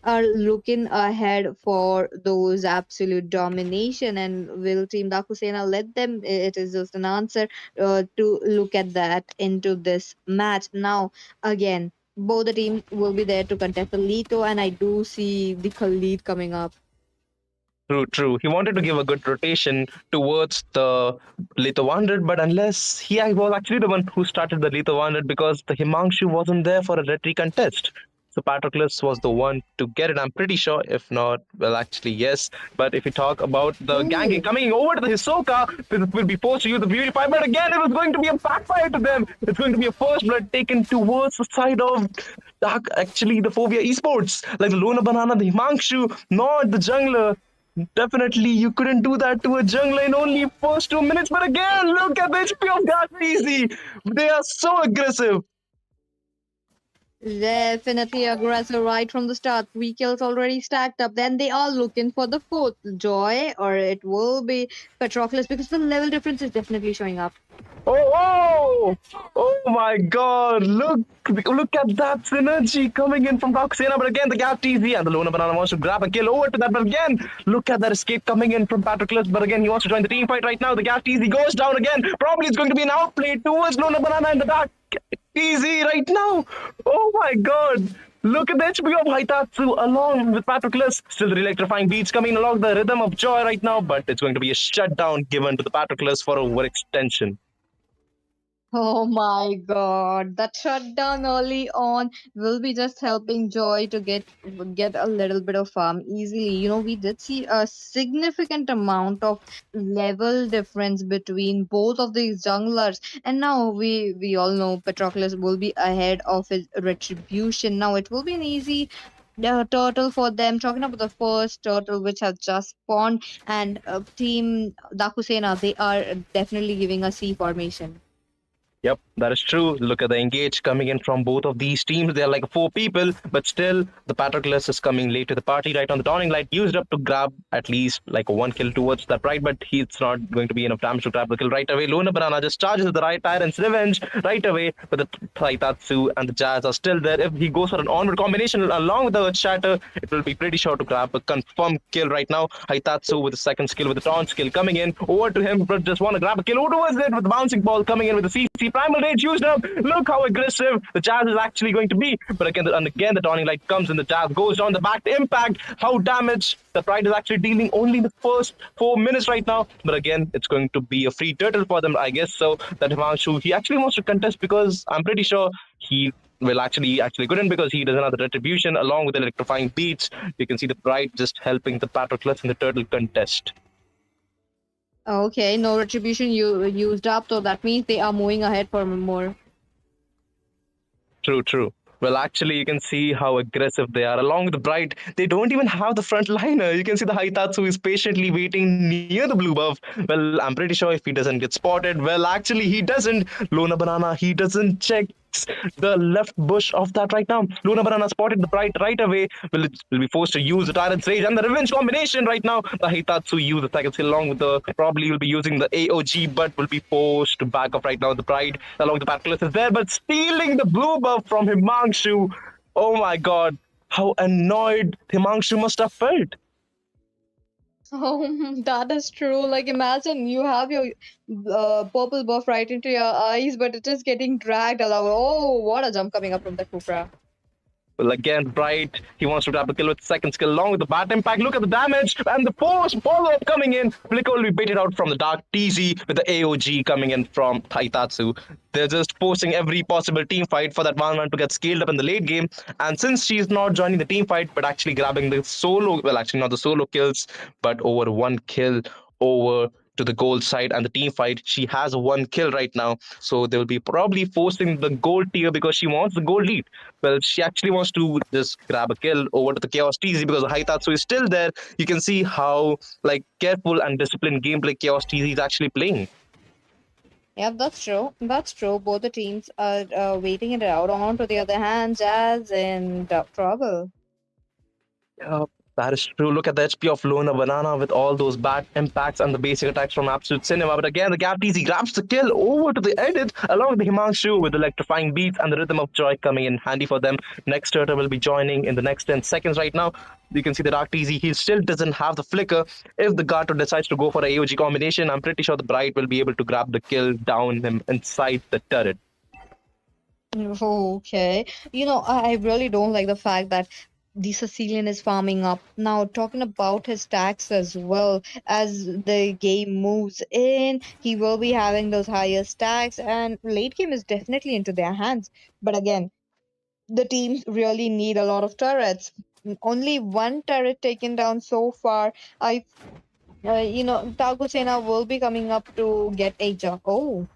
are looking ahead for those absolute domination, and will Team Dakusena let them? It is just an answer to look at that into this match. Now, again, both the teams will be there to contest the Lito, and I do see the Khalid coming up. True, true. He wanted to give a good rotation towards the Litho 100, but unless he was actually the one who started the Litho 100 because the Himanshu wasn't there for a retry contest. So Patroclus was the one to get it. I'm pretty sure. If not, well, actually, yes. But if you talk about the ganking Oh, coming over to the Hisoka, it will be forced to use the Beautify. But again, it was going to be a backfire to them. It's going to be a first blood taken towards the side of Dark, actually, the Phobia Esports. Like the Luna Banana, the Himanshu, not the jungler. Definitely, you couldn't do that to a jungler in only first 2 minutes. But again, look at the HP of that easy. They are so aggressive. definitely aggressive right from the start. 3 kills already stacked up. Then they are looking for the fourth Joy, or it will be Patroclus because the level difference is definitely showing up. Oh, oh, oh my God! Look at that synergy coming in from Roxana. But again, the gap TZ and the Luna Banana wants to grab a kill over to that. But again, look at that escape coming in from Patroclus. But again, he wants to join the team fight right now. The gap TZ goes down again. Probably it's going to be an outplay towards Luna Banana in the dark. TZ right now. Oh my God! Look at the HP of Haitatsu along with Patroclus. Still the electrifying beats coming along the rhythm of joy right now, but it's going to be a shutdown given to the Patroclus for overextension. Oh my god, that shutdown early on will be just helping Joy to get a little bit of farm easily. We did see a significant amount of level difference between both of these junglers, and now we all know Patroclus will be ahead of his retribution. Now it will be an easy turtle for them. Talking about the first turtle which has just spawned, and Team Dakusena, they are definitely giving a C formation. Yep, that is true. Look at the engage coming in from both of these teams. They're like four people, but still the Patroclus is coming late to the party right on the Dawning Light, used up to grab at least like a one kill towards that right, but he's not going to be enough damage to grab the kill right away. Luna Banana just charges the right Tyrant's Revenge right away, but the Taitatsu and the Jazz are still there. If he goes for an onward combination along with the Shatter, it will be pretty sure to grab a confirmed kill right now. Haitatsu with the second skill with the taunt skill coming in over to him, but just want to grab a kill over towards it with the bouncing ball coming in with the CC Primal Rage used up. Look how aggressive the Jazz is actually going to be. But again, the Dawning Light comes and the Jazz goes down the back to impact. How damage the Pride is actually dealing only in the first 4 minutes right now. But again, it's going to be a free turtle for them, I guess. So that Himanshu, he actually wants to contest because I'm pretty sure he will actually couldn't because he doesn't have the retribution along with the electrifying beats. You can see the Pride just helping the Patroclus in the turtle contest. Okay, no retribution you used up, so that means they are moving ahead for more. True, true. Well, actually, you can see how aggressive they are. Along with the Bright, they don't even have the front liner. You can see the Haitatsu is patiently waiting near the blue buff. Well, I'm pretty sure if he doesn't get spotted, well, actually, he doesn't. Luna Banana, he doesn't check the left bush of that right now. Luna Banana spotted the Bright right away. Will be forced to use the Tyrant's Rage and the Revenge combination right now. The Hitatsu use the second skill along with the probably will be using the AOG, but will be forced to back up right now. The Pride along with the Patroclus is there, but stealing the blue buff from Himanshu. Oh my god, how annoyed Himanshu must have felt. Oh, that is true. Like, imagine you have your purple buff right into your eyes, but it is getting dragged along. Oh, what a jump coming up from the Kufra. Well, again, Bright, he wants to grab the kill with second skill along with the bat impact. Look at the damage and the force follow-up coming in. Flicker will be baited out from the Dark TZ with the AOG coming in from Taitatsu. They're just forcing every possible team fight for that one man to get scaled up in the late game. And since she's not joining the team fight, but actually grabbing the solo, well, actually not the solo kills, but over one kill over to the gold side and the team fight. She has one kill right now, so they will be probably forcing the gold tier because she wants the gold lead. Well, she actually wants to just grab a kill over to the Chaos TZ because Haitatsu is still there. You can see how like careful and disciplined gameplay Chaos TZ is actually playing. Yeah, that's true. That's true. Both the teams are waiting it out. On to the other hand, Jazz in trouble. Yeah, that is true. Look at the HP of Lona Banana with all those bad impacts and the basic attacks from Absolute Cinema. But again, the Gap TZ grabs the kill over to the edit along with the Himanshu with electrifying beats and the rhythm of joy coming in handy for them. Next turtle will be joining in the next 10 seconds right now. You can see the Dark TZ, he still doesn't have the flicker. If the Gato decides to go for a AOG combination, I'm pretty sure the Bright will be able to grab the kill down him inside the turret. Okay. I really don't like the fact that the Sicilian is farming up. Now, talking about his stacks as well, as the game moves in, he will be having those higher stacks, and late game is definitely into their hands. But again, the teams really need a lot of turrets. Only one turret taken down so far. Tagusena will be coming up to get a jump. Oh,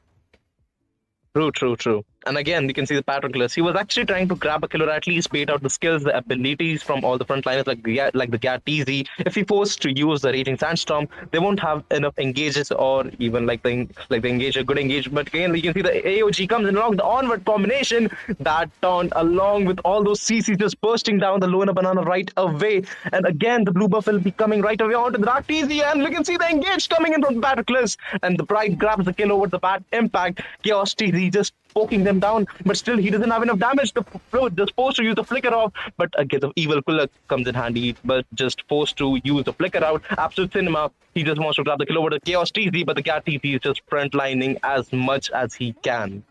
True, true, true. And again, you can see the pattern killers. He was actually trying to grab a killer, or at least bait out the skills, the abilities from all the frontliners, like the Gat TZ. If he forced to use the Raging Sandstorm, they won't have enough engages or even like the engager, good engage. But again, you can see the AOG comes in along the onward combination that taunt along with all those CCs just bursting down the Lona Banana right away. And again, the blue buff will be coming right away onto the Dark TZ, and you can see the engage coming in from the Battleclist, and the Pride grabs the kill over the Bat Impact. Chaos TZ just poking them down, but still he doesn't have enough damage. The pro just forced to use the flicker off, but again the evil killer comes in handy, but just forced to use the flicker out. Absolute Cinema, he just wants to grab the kill over the Chaos TZ, but the Cat TZ is just frontlining as much as he can.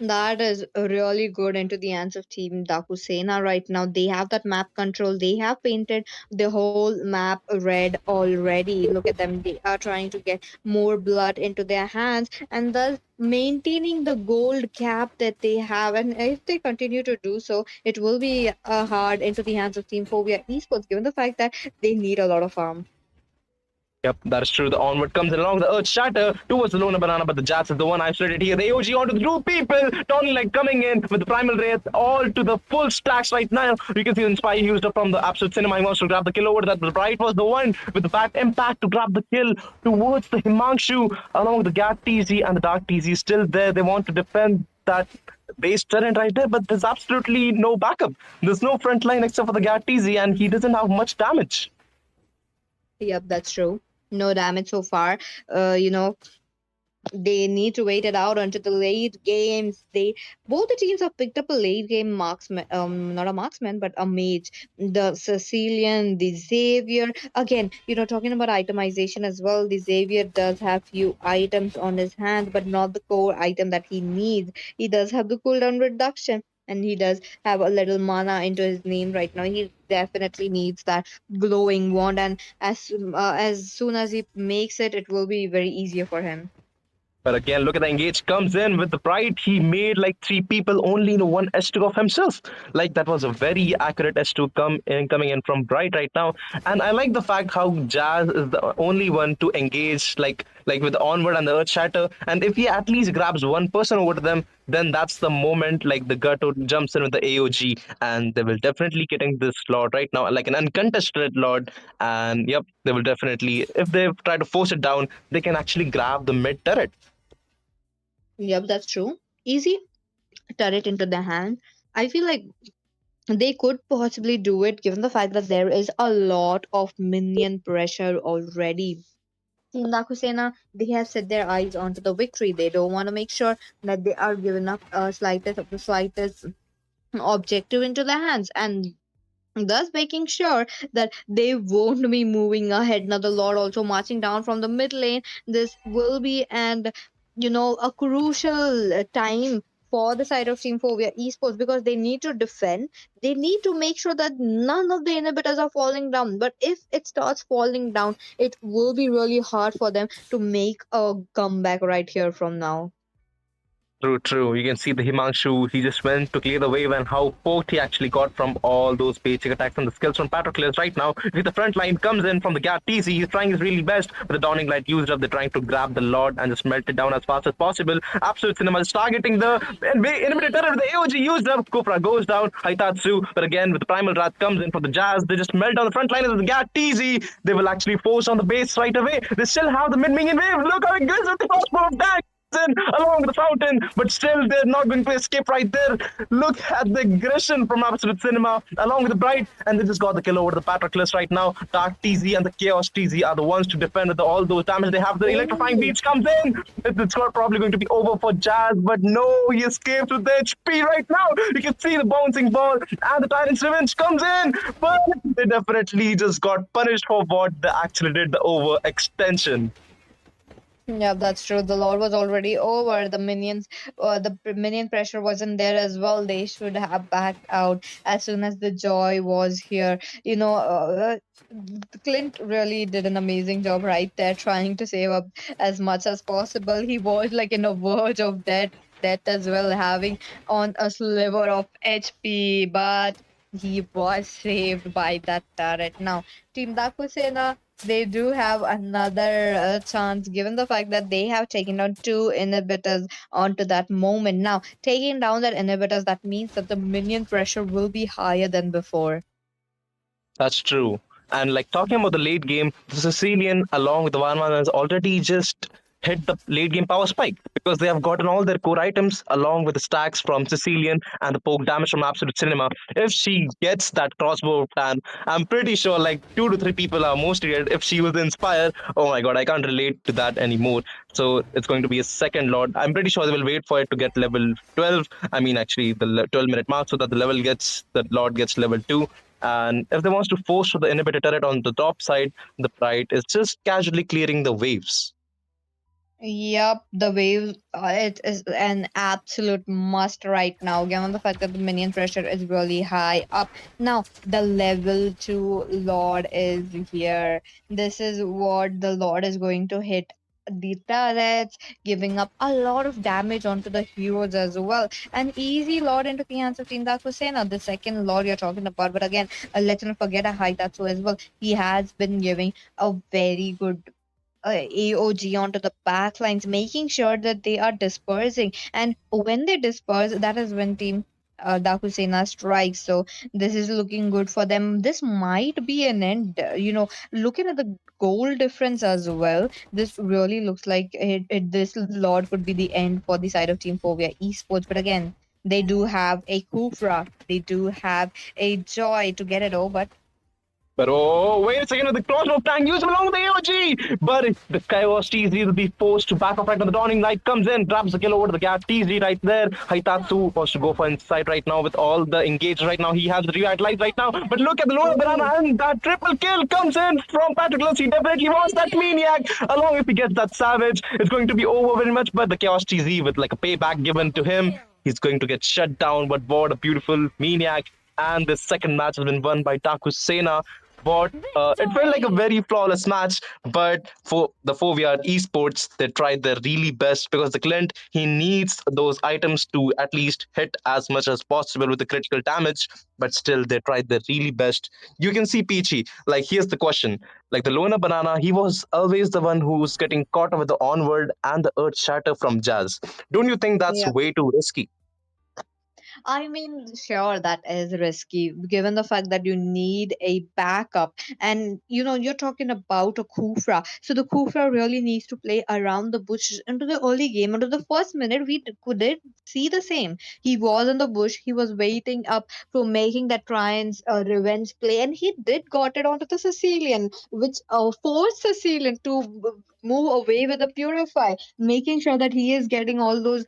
that is really good into the hands of Team Dakusena right now. They have that map control. They have painted the whole map red already. Look at them. They are trying to get more blood into their hands and thus maintaining the gold cap that they have. And if they continue to do so, it will be hard into the hands of Team Phobia Esports, given the fact that they need a lot of farm. Yep, that is true. The onward comes in along the Earth Shatter towards the Luna Banana, but the Jazz is the one isolated here. The AOG onto the two people. Tony like coming in with the Primal Wraith all to the full stacks right now. You can see the Inspire used up from the Absolute Cinema. He wants to grab the kill over that. The Bright was the one with the Bat Impact to grab the kill towards the Himanshu along with the Gat TZ and the Dark TZ still there. They want to defend that base turret right there, but there's absolutely no backup. There's no front line except for the Gat TZ, and he doesn't have much damage. Yep, that's true. No damage so far. They need to wait it out until the late games. They both the teams have picked up a late game marksman, not a marksman, but a mage. The Sicilian, the Xavier. Again, talking about itemization as well. The Xavier does have few items on his hands, but not the core item that he needs. He does have the cooldown reduction. And he does have a little mana into his name right now. He definitely needs that glowing wand, and as soon as he makes it, it will be very easier for him. But again, look at the engage comes in with the pride. He made like three people only in one S2 of himself. Like that was a very accurate S2 coming in from Bright right now. And I like the fact how Jazz is the only one to engage like with the onward and the earth shatter. And if he at least grabs one person over to them, then that's the moment like the Gato jumps in with the AOG, and they will definitely getting this Lord right now, like an uncontested Lord. And yep, they will definitely, if they try to force it down, they can actually grab the mid turret. Yep, that's true. Easy turret into the hand. I feel like they could possibly do it given the fact that there is a lot of minion pressure already. Team Dakusena, they have set their eyes onto the victory. They don't want to make sure that they are giving up slightest of the slightest objective into their hands, and thus making sure that they won't be moving ahead. Now the Lord also marching down from the mid lane. This will be and a crucial time for the side of Team Phobia Esports, because they need to defend. They need to make sure that none of the inhibitors are falling down. But if it starts falling down, it will be really hard for them to make a comeback right here from now. True, true. You can see the Himanshu, he just went to clear the wave and how poked he actually got from all those basic attacks and the skills from Patroclus right now. With the front line comes in from the gap TC, he's trying his really best, but the Dawning Light used up, they're trying to grab the Lord and just melt it down as fast as possible. Absolute Cinema is targeting the inhibitor turret with the AOG used up. Kufra goes down, Haitatsu, but again with the Primal Wrath comes in for the Jazz, they just melt down the front line with the gap TZ. They will actually force on the base right away. They still have the mid-minion wave. Look how it goes with the crossbow attack in along the fountain, but still they're not going to escape right there. Look at the aggression from Absolute Cinema along with the Bright, and they just got the kill over the Patroclus right now. Dark TZ and the Chaos TZ are the ones to defend with all those damage they have. The electrifying Oh. beats comes in. It's probably going to be over for Jazz, but no, he escapes with the HP right now. You can see the bouncing ball, and the Tyrant's Revenge comes in, but they definitely just got punished for what they actually did, the overextension. Yeah, that's true. The lore was already over. The minion pressure wasn't there as well. They should have backed out as soon as the joy was here. Clint really did an amazing job right there, trying to save up as much as possible. He was like in a verge of death as well, having on a sliver of HP, but he was saved by that turret. Now, Team Dakusena, they do have another chance given the fact that they have taken down two inhibitors onto that moment. Now, taking down that inhibitors, that means that the minion pressure will be higher than before. That's true. And like talking about the late game, the Sicilian along with the Varman has already just hit the late game power spike because they have gotten all their core items along with the stacks from Sicilian and the poke damage from Absolute Cinema. If she gets that crossbow plan, I'm pretty sure like 2 to 3 people are mostly dead. If she was inspired, oh my god, I can't relate to that anymore. So it's going to be a second Lord. I'm pretty sure they will wait for it to get level 12. I mean, actually, the 12-minute mark so that the Lord gets level 2, and if they wants to force the inhibitor turret on the top side, the Pride is just casually clearing the waves. Yep, the wave, it is an absolute must right now, given the fact that the minion pressure is really high up. Now, the level 2 Lord is here. This is what the Lord is going to hit the turrets, giving up a lot of damage onto the heroes as well. An easy Lord into the hands of Team Dakusena, the second Lord you're talking about. But again, let's not forget a Haitatsu as well. He has been giving a very good AOG onto the backlines, making sure that they are dispersing. And when they disperse, that is when Team Dakusena strikes. So this is looking good for them. This might be an end. Looking at the goal difference as well, this really looks like this Lord could be the end for the side of Team Fovia Esports. But again, they do have a Kufra, they do have a Joy to get it over. But oh, wait a second, the crossbow tank used along with the AOG! But the Chaos TZ will be forced to back off right now. The Dawning Light comes in, grabs the kill over to the gap. TZ right there. Haitatsu wants to go for inside right now with all the engaged right now. He has the revitalize right now. But look at the lower banana and that triple kill comes in from Patroclus. He definitely wants that maniac. Along if he gets that savage, it's going to be over very much. But the Chaos TZ with like a payback given to him, he's going to get shut down. But what a beautiful maniac. And the second match has been won by Taku Sena. But it felt like a very flawless match. But for the 4VR esports, they tried their really best because the Clint, he needs those items to at least hit as much as possible with the critical damage. But still, they tried their really best. You can see Peachy. Like, here's the question. Like, the Lona Banana, he was always the one who's getting caught with the Onward and the Earth Shatter from Jazz. Don't you think that's way too risky? I mean, sure, that is risky given the fact that you need a backup. And you're talking about a Kufra. So the Kufra really needs to play around the bush into the early game. Into the first minute, we did see the same. He was in the bush, he was waiting up for making that Trion's revenge play, and he did got it onto the Sicilian, which forced Sicilian to move away with the Purify, making sure that he is getting all those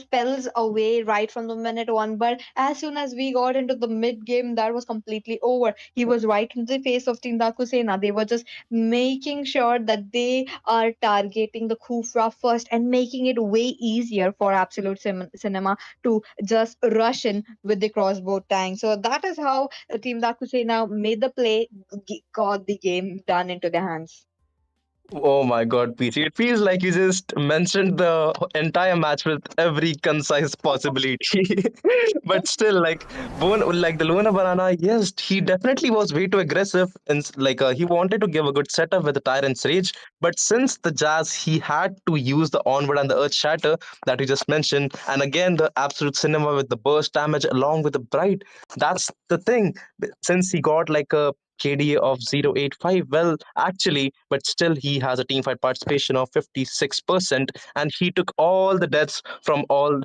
spells away right from the minute one. But as soon as we got into the mid game, that was completely over. He was right in the face of Team Dakusena. They were just making sure that they are targeting the Kufra first and making it way easier for Absolute Cinema to just rush in with the crossbow tank. So that is how Team Dakusena made the play, got the game done into their hands. Oh my God, Peachy. It feels like you just mentioned the entire match with every concise possibility. But still, like the Luna Banana, yes, he definitely was way too aggressive. And he wanted to give a good setup with the Tyrant's Rage. But since the Jazz, he had to use the Onward and the Earth Shatter that you just mentioned. And again, the Absolute Cinema with the burst damage along with the Bright. That's the thing. Since he got like a KDA of 0.85. Well, actually, but still, he has a team fight participation of 56%, and he took all the deaths from all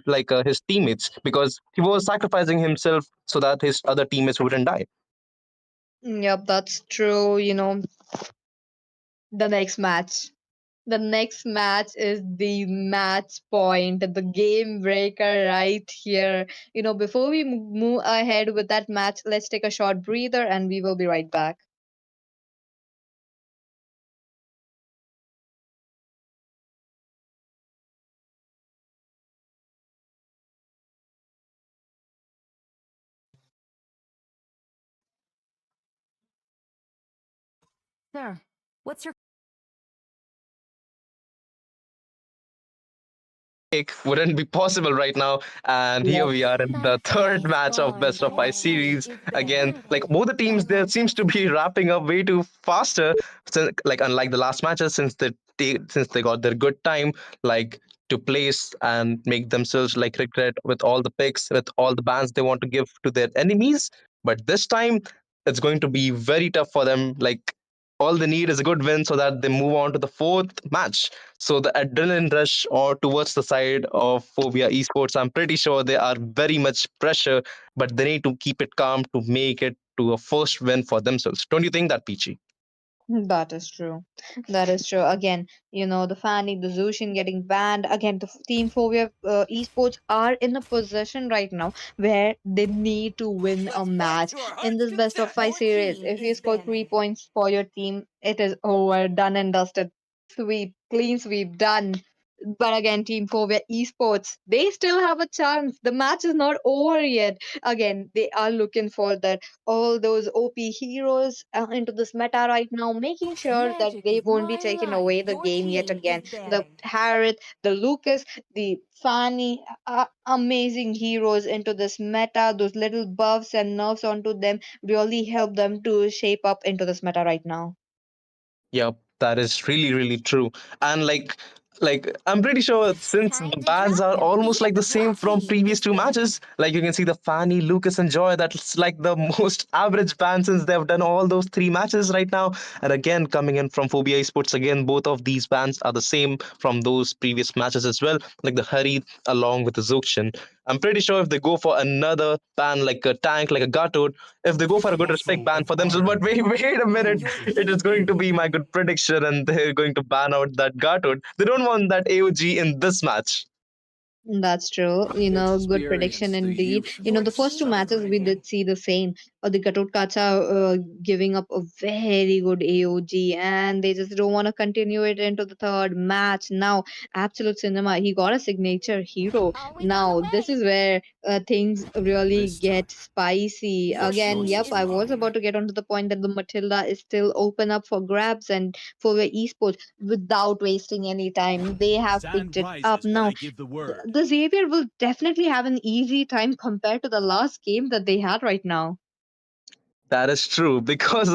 his teammates because he was sacrificing himself so that his other teammates wouldn't die. Yep, that's true. The next match. The next match is the match point, the game breaker right here. Before we move ahead with that match, let's take a short breather and we will be right back. There. What's your Wouldn't be possible right now. And here Yep. we are in the third match of best of five series. Again, like both the teams, there seems to be wrapping up way too faster. Like unlike the last matches, since they got their good time, like to place and make themselves like regret with all the picks, with all the bans they want to give to their enemies. But this time, it's going to be very tough for them. Like all they need is a good win so that they move on to the fourth match. So the adrenaline rush or towards the side of Phobia Esports, I'm pretty sure they are very much pressure, but they need to keep it calm to make it to a first win for themselves. Don't you think that, Peachy? That is true. That is true. Again, the Fanny, the Zushin getting banned. Again, the Team Phobia esports are in a position right now where they need to win a match in this best of five series. If you score 3 points for your team, it is over, done and dusted. Sweep, clean sweep, done. But again, Team Phobia esports, they still have a chance. The match is not over yet. Again, they are looking for that all those OP heroes into this meta right now, making sure that magic they is won't be my taking life? away the Your game yet team is again. The banning. Harriet, the Lucas, the Fanny, amazing heroes into this meta. Those little buffs and nerfs onto them really help them to shape up into this meta right now. Yep, that is really, really true. And I'm pretty sure since the Time to bans drop are them. almost like the Your same from team previous is two matches, banning. like you can see the Fanny, Lucas, and Joy, that's like the most average ban since they've done all those three matches right now. And again, coming in from Phobia Esports, again, both of these bans are the same from those previous matches as well, like the Hurry along with the Zukshin. I'm pretty sure if they go for another ban like a tank, like a Gatod, if they go for a good respect ban for themselves, but wait a minute, Your it is team going is to be my banning. good prediction, and they're going to ban out that Gatod. They don't want that AOG in this match. That's true. Good prediction indeed. Your The first two team is matches we banning. did see the same. The Gatot Kacha giving up a very good AOG, and they just don't want to continue it into the third match. Now, Absolute Cinema, he got a signature hero. Always on the Now, this way. is where things really get spicy. Your Again, team yep, is I was banning. about to get onto the point that the Matilda is still open up for grabs and for the esports without wasting any time. They have picked it up now. The Xavier will definitely have an easy time compared to the last game that they had right now. That is true because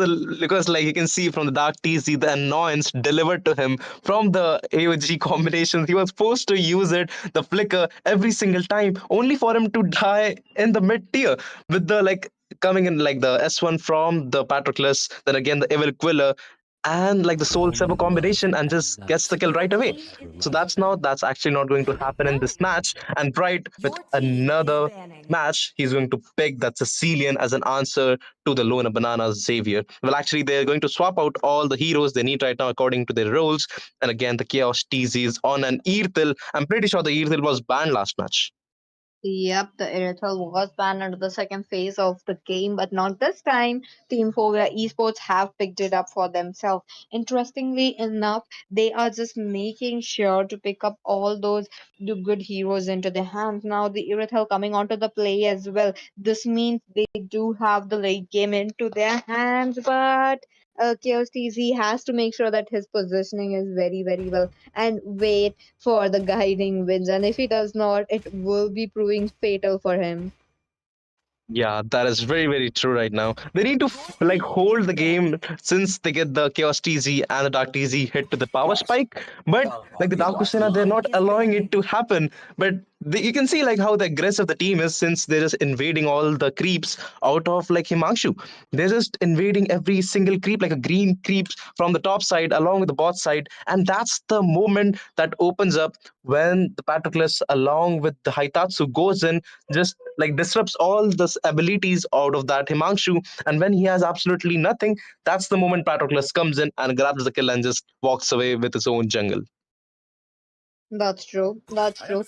like you can see from the Dark TC, the annoyance delivered to him from the AOG combinations. He was forced to use it, the flicker, every single time, only for him to die in the mid tier with the coming in like the S1 from the Patroclus, then again the Evil Quiller, and like the Soul Saber combination, and just gets the kill Your right away. team is So banning. that's actually not going to happen in this match. And Bright with Your team is another banning. match, he's going to pick that Sicilian as an answer to the Lona Banana Xavier. Well, actually, they're going to swap out all the heroes they need right now according to their roles. And again, the Chaos TZ is on an Earthil. I'm pretty sure the Earthil was banned last match. Yep, the Irithel was banned under the second phase of the game, but not this time. Team Phobia Esports have picked it up for themselves. Interestingly enough, they are just making sure to pick up all those the good heroes into their hands. Now, the Irithel coming onto the play as well. This means they do have the late game into their hands, but Chaos TZ has to make sure that his positioning is very, very well and wait for the guiding winds. And if he does not, it will be proving fatal for him. Yeah, that is very, very true right now. They need to like hold the game since they get the Chaos TZ and the Dark TZ hit to the power spike. But like the Dark Kusina, they're not allowing it to happen. But you can see like how the aggressive the team is since they're just invading all the creeps out of like Himanshu. They're just invading every single creep, like a green creeps from the top side along with the bot side. And that's the moment that opens up when the Patroclus along with the Haitatsu goes in, just like disrupts all the abilities out of that Himanshu. And when he has absolutely nothing, that's the moment Patroclus comes in and grabs the kill and just walks away with his own jungle. That's true. That's true.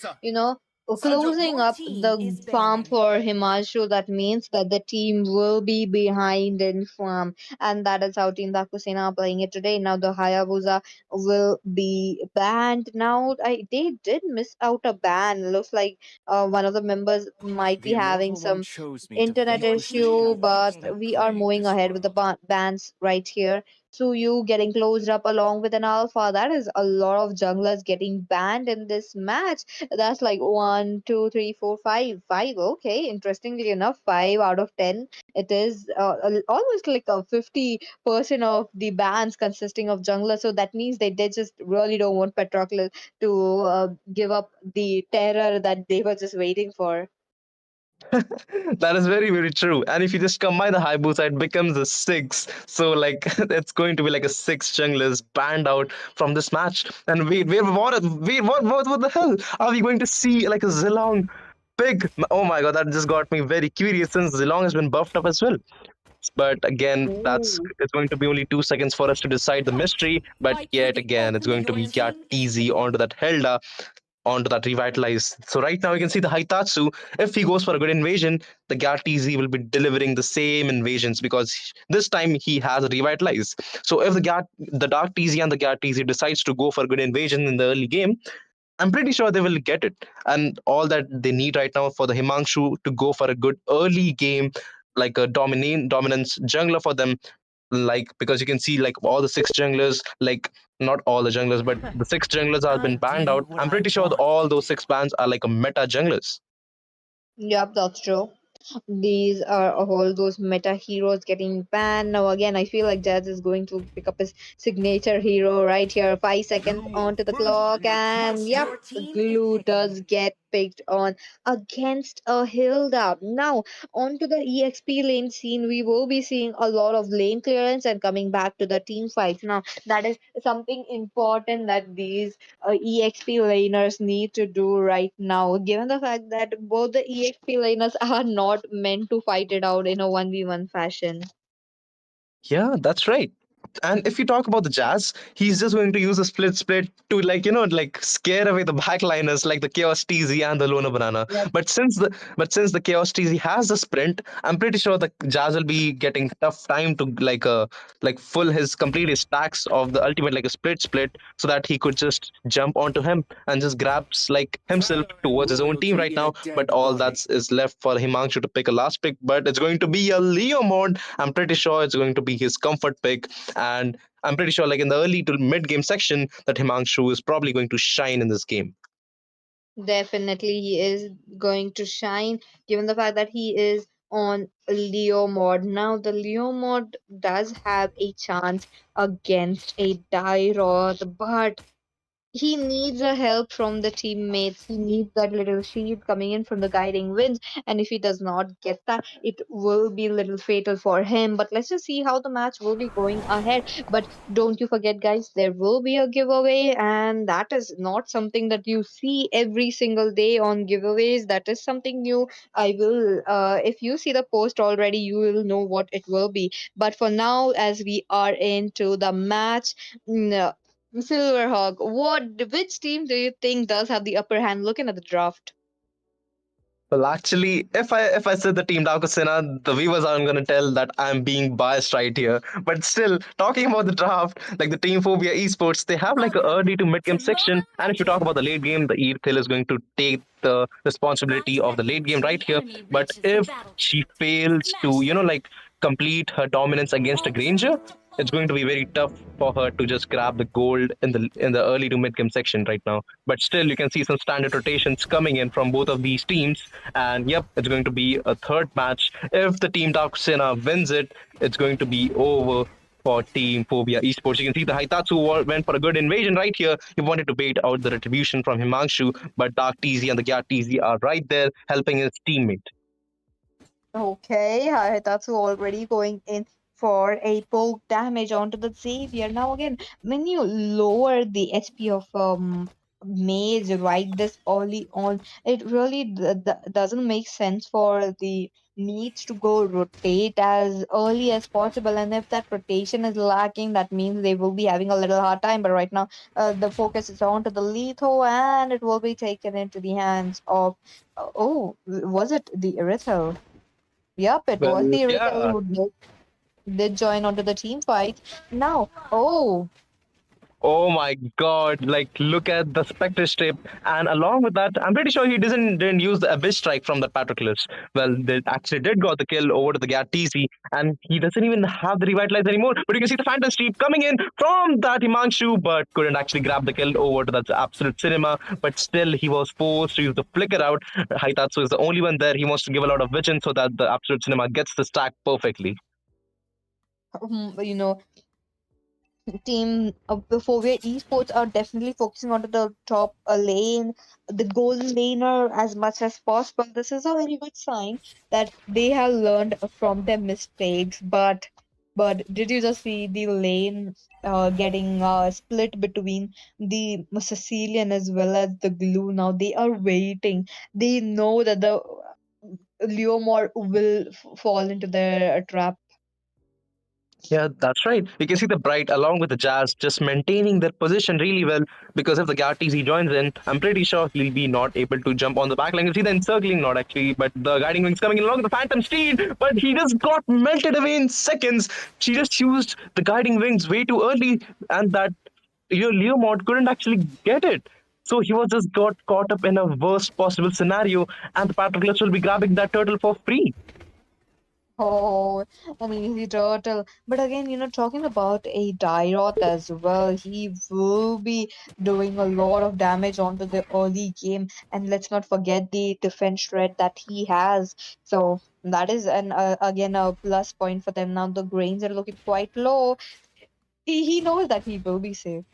Closing up the farm for Himanshu, that means that the team will be behind in farm. And that is how Team Dakusena are playing it today. Now the Hayabusa will be banned. Now they did miss out a ban. Looks like one of the members might be having some internet issue, but we are moving ahead with the bans right here. So you getting closed up along with an alpha. That is a lot of junglers getting banned in this match. That's like one, two, three, four, five, five. Okay, interestingly enough, 5 out of 10. It is almost like a 50% of the bans consisting of junglers. So that means they just really don't want Patroclus to give up the terror that they were just waiting for. That is very, very true. And if you just combine the Hayabusa, it becomes a six. So like it's going to be like a six junglers banned out from this match. And what the hell? Are we going to see like a Zilong pig? Oh my god, that just got me very curious since Zilong has been buffed up as well. But again, that's Ooh. it's going to be only 2 seconds for us to decide the mystery. But yet again, it's going to be Gat easy onto that Helda, onto that revitalize. So right now you can see the Haitatsu. If he goes for a good invasion, the Gat easy will be delivering the same invasions because this time he has a revitalize. So if the Dark TZ and the Gat TZ decides to go for a good invasion in the early game, I'm pretty sure they will get it. And all that they need right now for the Himanshu to go for a good early game, like a dominance jungler for them. Like because you can see like all the six junglers, like not all the junglers, but the six junglers have been banned out. I'm pretty sure that all those six bans are like a meta junglers. Yep, that's true. These are all those meta heroes getting banned. Now, again, I feel like Jazz is going to pick up his signature hero right here. 5 seconds onto the clock, and yep, Glue does get picked on against a Hilda. Now, onto the EXP lane scene, we will be seeing a lot of lane clearance and coming back to the team fights. Now, that is something important that these EXP laners need to do right now, given the fact that both the EXP laners are not meant to fight it out in a 1v1 fashion. Yeah, that's right. And if you talk about the Jazz, he's just going to use a split to like like scare away the backliners like the Chaos TZ and the Luna Banana. But since the Chaos TZ has the sprint, I'm pretty sure the Jazz will be getting tough time to like full his complete his stacks of the ultimate like a split so that he could just jump onto him and just grabs like himself towards his own team right now. But all that's is left for Himanshu to pick a last pick. But it's going to be a Leo mod. I'm pretty sure it's going to be his comfort pick, and I'm pretty sure, like in the early to mid game section, that Himanshu is probably going to shine in this game. Definitely, he is going to shine, given the fact that he is on Leo mod. Now, the Leo mod does have a chance against a Dairoth, but he needs a help from the teammates. He needs that little shield coming in from the guiding winds. And if he does not get that, it will be a little fatal for him. But let's just see how the match will be going ahead. But don't you forget, guys, there will be a giveaway. And that is not something that you see every single day on giveaways. That is something new. If you see the post already, you will know what it will be. But for now, as we are into the match, no, Silverhawk, which team do you think does have the upper hand looking at the draft? Well, actually, if I said the team Dakusena, the viewers aren't gonna tell that I'm being biased right here. But still, talking about the draft, like the Team Phobia Esports, they have like a early to mid game section. And if you talk about the late game, the Ethel is going to take the responsibility of the late game right here. But if she fails to, like complete her dominance against a Granger, it's going to be very tough for her to just grab the gold in the early to mid game section right now. But still, you can see some standard rotations coming in from both of these teams, and yep, it's going to be a third match. If the team Dark Sena wins it, it's going to be over for Team Phobia Esports. You can see the went for a good invasion right here. He wanted to bait out the retribution from Himanshu, but Dark TZ and the Gyat TZ are right there helping his teammate. Okay, Hitatsu already going in for a poke damage onto the Xavier. Now again, when you lower the HP of Mage right this early on, it really doesn't make sense for the needs to go rotate as early as possible. And if that rotation is lacking, that means they will be having a little hard time. But right now, the focus is on to the lethal, and it will be taken into the hands of. Oh, was it the Irithel? Yep, it was Well, the Irithel yeah, who did join onto the team fight. Now, oh, oh my god, like look at the Spectre strip. And along with that, I'm pretty sure he didn't use the Abyss strike from the Patroclus. Well, they actually did got the kill over to the Gat TC, and he doesn't even have the revitalize anymore. But you can see the Phantom Streep coming in from that Himanshu, but couldn't actually grab the kill over to that absolute cinema. But still he was forced to use the flicker out. Haitatsu is the only one there. He wants to give a lot of vision so that the absolute cinema gets the stack perfectly. you know, team before where esports are definitely focusing onto the top lane, the goal laner as much as possible. This is a very good sign that they have learned from their mistakes. But did you just see the lane getting split between the Sicilian as well as the glue? Now they are waiting. They know that the Leomore will fall into their trap. Yeah, that's right. You can see the Bright along with the Jazz just maintaining their position really well because if the GRTZ joins in, I'm pretty sure he'll be not able to jump on the backline. You see the encircling, not actually, but the Guiding Wings coming in along with the Phantom Steed, but he just got melted away in seconds. She just used the Guiding Wings way too early, and that Leo Mod couldn't actually get it. So he was just got caught up in a worst possible scenario, and the Patroclus will be grabbing that turtle for free. Oh, an easy turtle. But again, talking about a Dairoth as well, he will be doing a lot of damage onto the early game. And let's not forget the defense threat that he has. So that is again a plus point for them. Now the grains are looking quite low. He knows that he will be safe.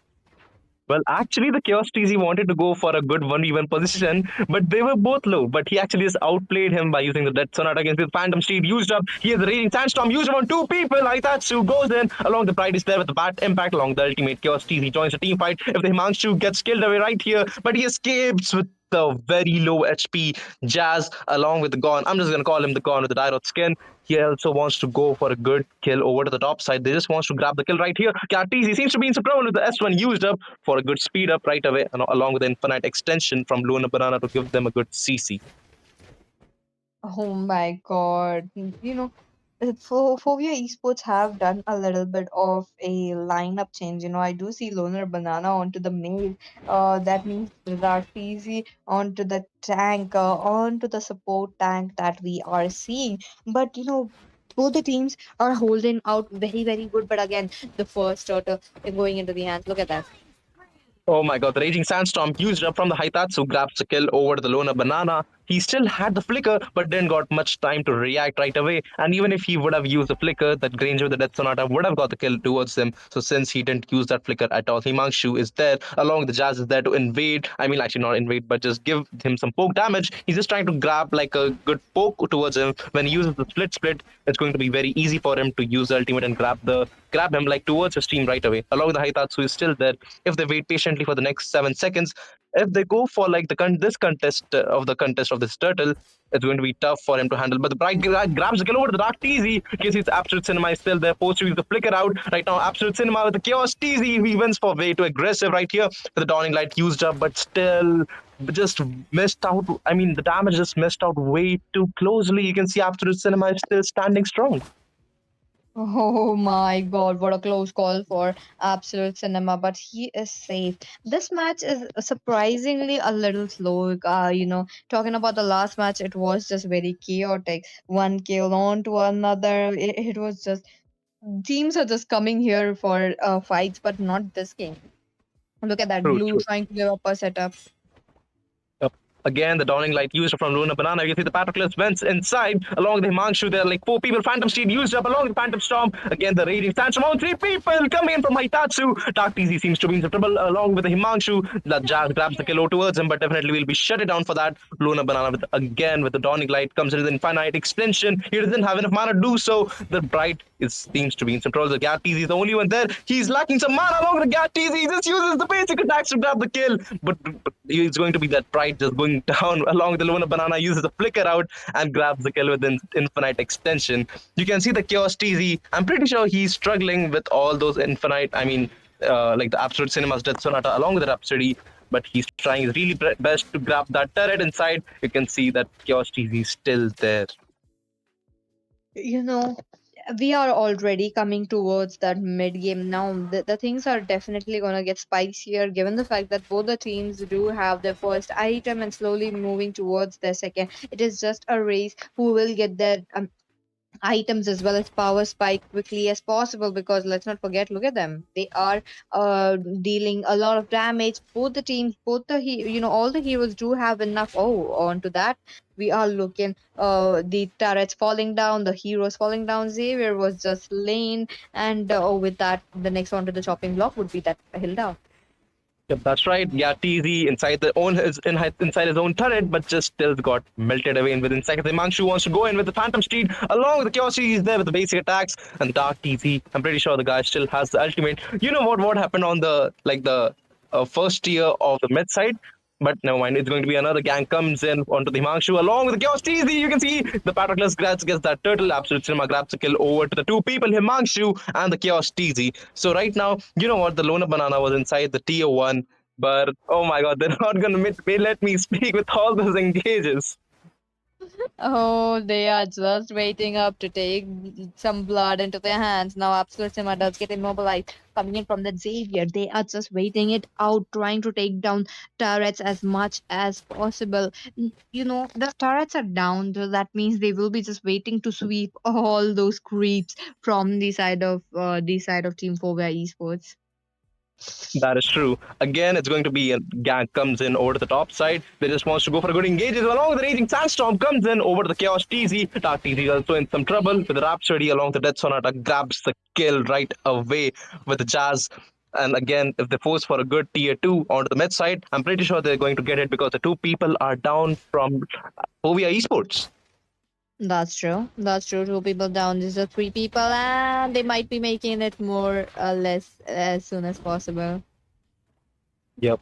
Well, actually, the Chaos TZ wanted to go for a good 1v1 position, but they were both low. But he actually just outplayed him by using the Death Sonata against the Phantom Steed used up. He has the Raging Sandstorm used up on two people. Aitatsu goes in along the Pride is there with the Bat Impact along the ultimate Chaos TZ joins the team fight. If the Himanshu gets killed away right here, but he escapes with the very low HP Jazz along with the Gon. I'm just gonna call him the Gon with the Dyrot skin. He also wants to go for a good kill over to the top side. They just wants to grab the kill right here. He seems to be in some trouble with the S1 used up for a good speed up right away, and along with the infinite extension from Luna Banana to give them a good CC. Oh my God. Phobia Esports have done a little bit of a lineup change. I do see Loner Banana onto the main. That means Ratizi onto the tank, onto the support tank that we are seeing. But both the teams are holding out very, very good. But again, the first turtle going into the hands. Look at that. Oh my god, the Raging Sandstorm used up from the Haitatsu grabs the kill over the Lona Banana. He still had the flicker, but didn't got much time to react right away. And even if he would have used the flicker, that Granger with the Death Sonata would have got the kill towards him. So since he didn't use that flicker at all, Himanshu is there, along with the Jazz is there to invade. I mean, actually not invade, but just give him some poke damage. He's just trying to grab like a good poke towards him. When he uses the split, it's going to be very easy for him to use the ultimate and grab him like towards his team right away. Along with the Haitatsu is still there. If they wait patiently for the next 7 seconds, if they go for like this contest of this turtle, it's going to be tough for him to handle. But the Bright grabs the kill over to the Dark TZ. Because his Absolute Cinema is still there, forced to use the flicker out. Right now, Absolute Cinema with the Chaos TZ. He wins for way too aggressive right here. The Dawning Light used up, but still just missed out. I mean, the damage just missed out way too closely. You can see Absolute Cinema is still standing strong. Oh my God, what a close call for Absolute Cinema, but he is safe. This match is surprisingly a little slow. Talking about the last match, it was just very chaotic. One kill on to another. It was just. Teams are just coming here for fights, but not this game. Look at that True, blue true. trying to give up a setup. Yep. Again, the dawning light used from Luna Banana. You can see the Patroclus vents inside. Along with Himanshu, there are like four people. Phantom Steed used up along with Phantom Storm. Again, the Raging Sandstorm. All three people coming in from Haitatsu. Dark TZ seems to be in some trouble along with the Himanshu. The Jazz grabs the kill towards him, but definitely will be shut it down for that. Luna Banana with again with the dawning light comes in with infinite extension. He doesn't have enough mana to do so. The Bright seems to be in some trouble. The Gat TZ is the only one there. He's lacking some mana along with the Gat TZ. He just uses the basic attacks to grab the kill. But it's going to be that Bright just going down along with the Luna Banana, uses the flicker out and grabs the kill with infinite extension. You can see the Chaos TZ. I'm pretty sure he's struggling with all those infinite, like the Absolute Cinema's Death Sonata along with the Rhapsody, but he's trying his really best to grab that turret inside. You can see that Chaos TZ is still there. You know, we are already coming towards that mid game now. The things are definitely going to get spicier given the fact that both the teams do have their first item and slowly moving towards their second. It is just a race who will get their items as well as power spike quickly as possible, because let's not forget, look at them, they are dealing a lot of damage. Both the teams, both the all the heroes do have enough. Oh, onto that, we are looking the turrets falling down, the heroes falling down. Xavier was just slain, and with that, the next one to the chopping block would be that Hilda. Yep, that's right. Yeah, TZ inside inside his own turret, but just still got melted away in within seconds. Himanshu wants to go in with the Phantom Steed along with the Chaos. He's there with the basic attacks and Dark TZ. I'm pretty sure the guy still has the ultimate. You know what happened on the first tier of the mid side? But never mind, it's going to be another gang comes in onto the Himanshu along with the Chaos TZ. You can see the Patroclus gets that turtle. Absolute Cinema grabs the kill over to the two people, Himanshu and the Chaos TZ. So right now, you know what? The Lona Banana was inside the tier 1, but oh my god, they're not going to let me speak with all those engages. Oh, they are just waiting up to take some blood into their hands. Now, Absolute Sima does get immobilized. Coming in from the Xavier, they are just waiting it out, trying to take down turrets as much as possible. The turrets are down, so that means they will be just waiting to sweep all those creeps from the side of Team 4 Esports. That is true. Again, it's going to be a gang comes in over to the top side. They just wants to go for a good engages. Along with the Raging Sandstorm comes in over to the Chaos TZ. Dark TZ is also in some trouble with the Rhapsody along the Death Sonata grabs the kill right away with the Jazz. And again, if they force for a good tier 2 onto the mid side, I'm pretty sure they're going to get it because the two people are down from Povia Esports. That's true. That's true. Two people down. These are three people, and they might be making it more or less as soon as possible. Yep,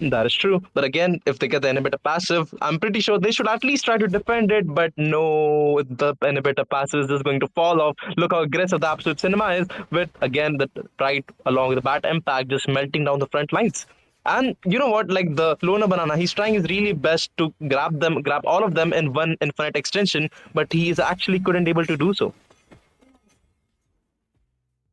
that is true. But again, if they get the inhibitor passive, I'm pretty sure they should at least try to defend it. But no, the inhibitor passive is just going to fall off. Look how aggressive the Absolute Cinema is with, again, the right along with the Bat Impact just melting down the front lines. And you know what? Like the Lona Banana, he's trying his really best to grab all of them in one infinite extension, but he is actually couldn't able to do so.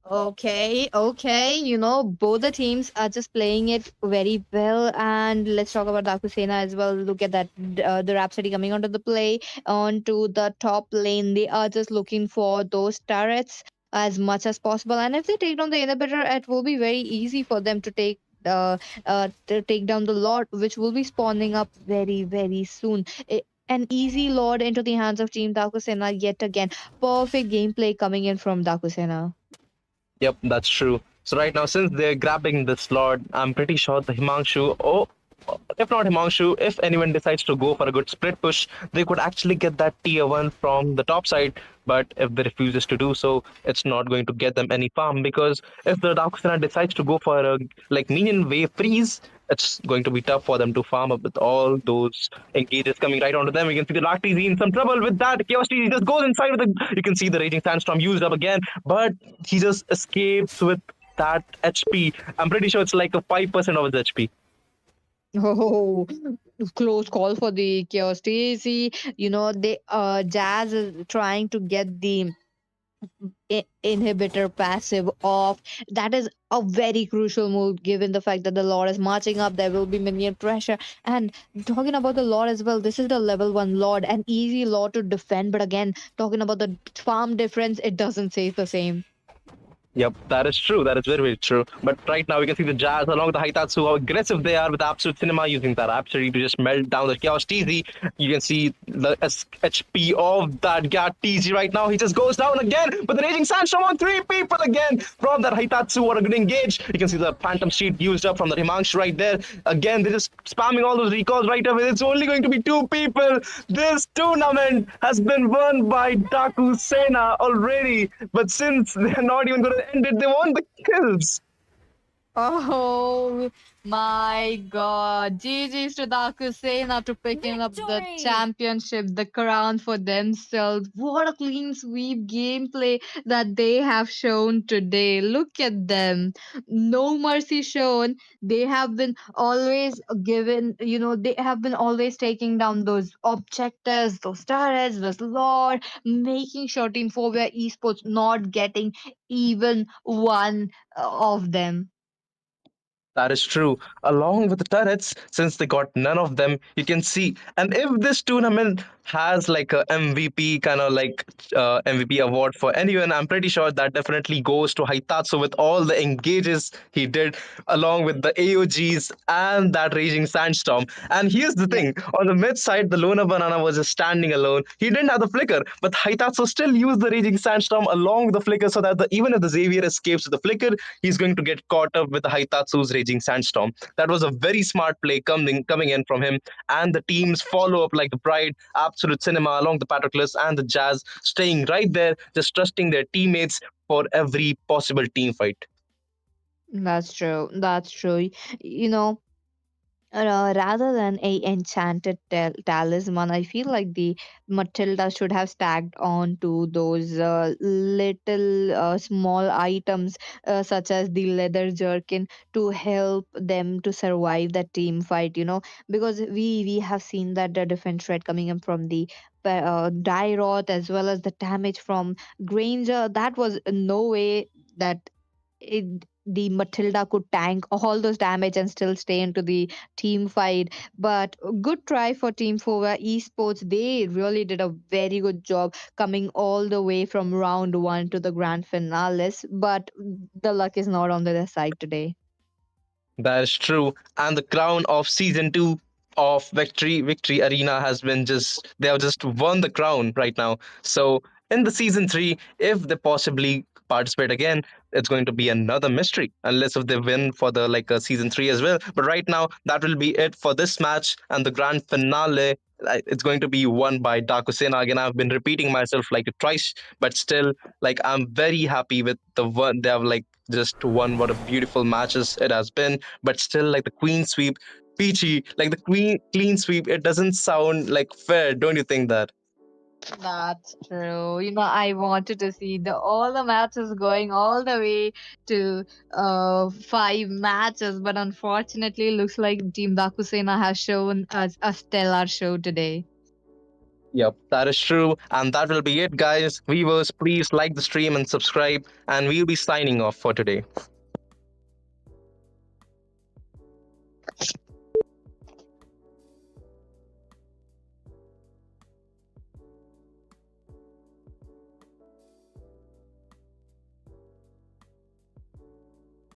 Okay, okay. Both the teams are just playing it very well. And let's talk about Dakusena as well. Look at that. The Rhapsody coming onto the play, onto the top lane. They are just looking for those turrets as much as possible. And if they take down the inhibitor, it will be very easy for them to take down the Lord, which will be spawning up very, very soon. An easy Lord into the hands of Team Dakusena yet again. Perfect gameplay coming in from Dakusena. Yep, that's true. So right now, since they're grabbing this slot, I'm pretty sure the Himanshu, oh, if not Himanshu, if anyone decides to go for a good split push, they could actually get that tier 1 from the top side. But if they refuses to do so, it's not going to get them any farm, because if the Darkusena decides to go for a like minion wave freeze, it's going to be tough for them to farm up with all those engages coming right onto them. You can see the Dark TZ in some trouble with that. Chaos TZ just goes inside with the. You can see the Raging Sandstorm used up again, but he just escapes with that HP. I'm pretty sure it's like a 5% of his HP. Oh, close call for the Chaos TAC. They Jazz is trying to get the inhibitor passive off. That is a very crucial move given the fact that the Lord is marching up. There will be minion pressure. And talking about the Lord as well, this is the level 1 Lord, an easy Lord to defend. But again, talking about the farm difference, it doesn't say the same. Yep, that is true. That is very, very true. But right now, we can see the Jazz along with the Haitatsu, how aggressive they are with Absolute Cinema using that Absolute to just melt down the Chaos TZ. You can see the HP of that Gat TZ right now. He just goes down again, but the Raging Sandstorm on three people again from that Haitatsu. What a good engage. You can see the Phantom Sheet used up from the Himanshu right there. Again, they're just spamming all those recalls right away. It's only going to be two people. This tournament has been won by Daku Sena already, but since they're not even going to end it, they won the kills. Oh my God. GG's to Dakusena to picking up the Victory! championship, the crown for themselves. What a clean sweep gameplay that they have shown today. Look at them. No mercy shown. They have been always given, they have been always taking down those objectives, those turrets, those lore, making sure Team Phobia Esports not getting even one of them. That is true. Along with the turrets, since they got none of them, you can see. And if this tournament has like a MVP kind of like MVP award for anyone, I'm pretty sure that definitely goes to Haitatsu with all the engages he did, along with the AOGs and that Raging Sandstorm. And here's the Yeah. thing: on the mid side, the Luna Banana was just standing alone. He didn't have the flicker, but Haitatsu still used the Raging Sandstorm along with the flicker so that even if the Xavier escapes with the flicker, he's going to get caught up with the Haitatsu's Raging Sandstorm. That was a very smart play coming in from him, and the teams follow up like the Pride, Absolute Cinema, along the Patroclus, and the Jazz, staying right there, just trusting their teammates for every possible team fight. That's true. That's true. You know, rather than a enchanted talisman, I feel like the Matilda should have stacked on to those little small items such as the leather jerkin to help them to survive the team fight. Because we have seen that the defense threat coming in from the Dairoth as well as the damage from Granger. That was no way that the Matilda could tank all those damage and still stay into the team fight. But good try for Team Fova Esports. They really did a very good job coming all the way from round one to the grand finales. But the luck is not on their side today. That is true. And the crown of season two of Victory Arena has been just they have just won the crown right now. So in the season three, if they possibly participate again, it's going to be another mystery. Unless if they win for the like season three as well. But right now, that will be it for this match and the grand finale. It's going to be won by Dakusena. Again, I've been repeating myself like twice, but still, like I'm very happy with the one they have like just won. What a beautiful matches it has been, but still like the queen sweep, peachy, like the queen clean sweep, it doesn't sound like fair, don't you think that? That's true. I wanted to see the all the matches going all the way to five matches, but unfortunately, looks like Team Dakusena has shown us a stellar show today. Yep, that is true. And that will be it, guys. Viewers, please like the stream and subscribe, and we'll be signing off for today.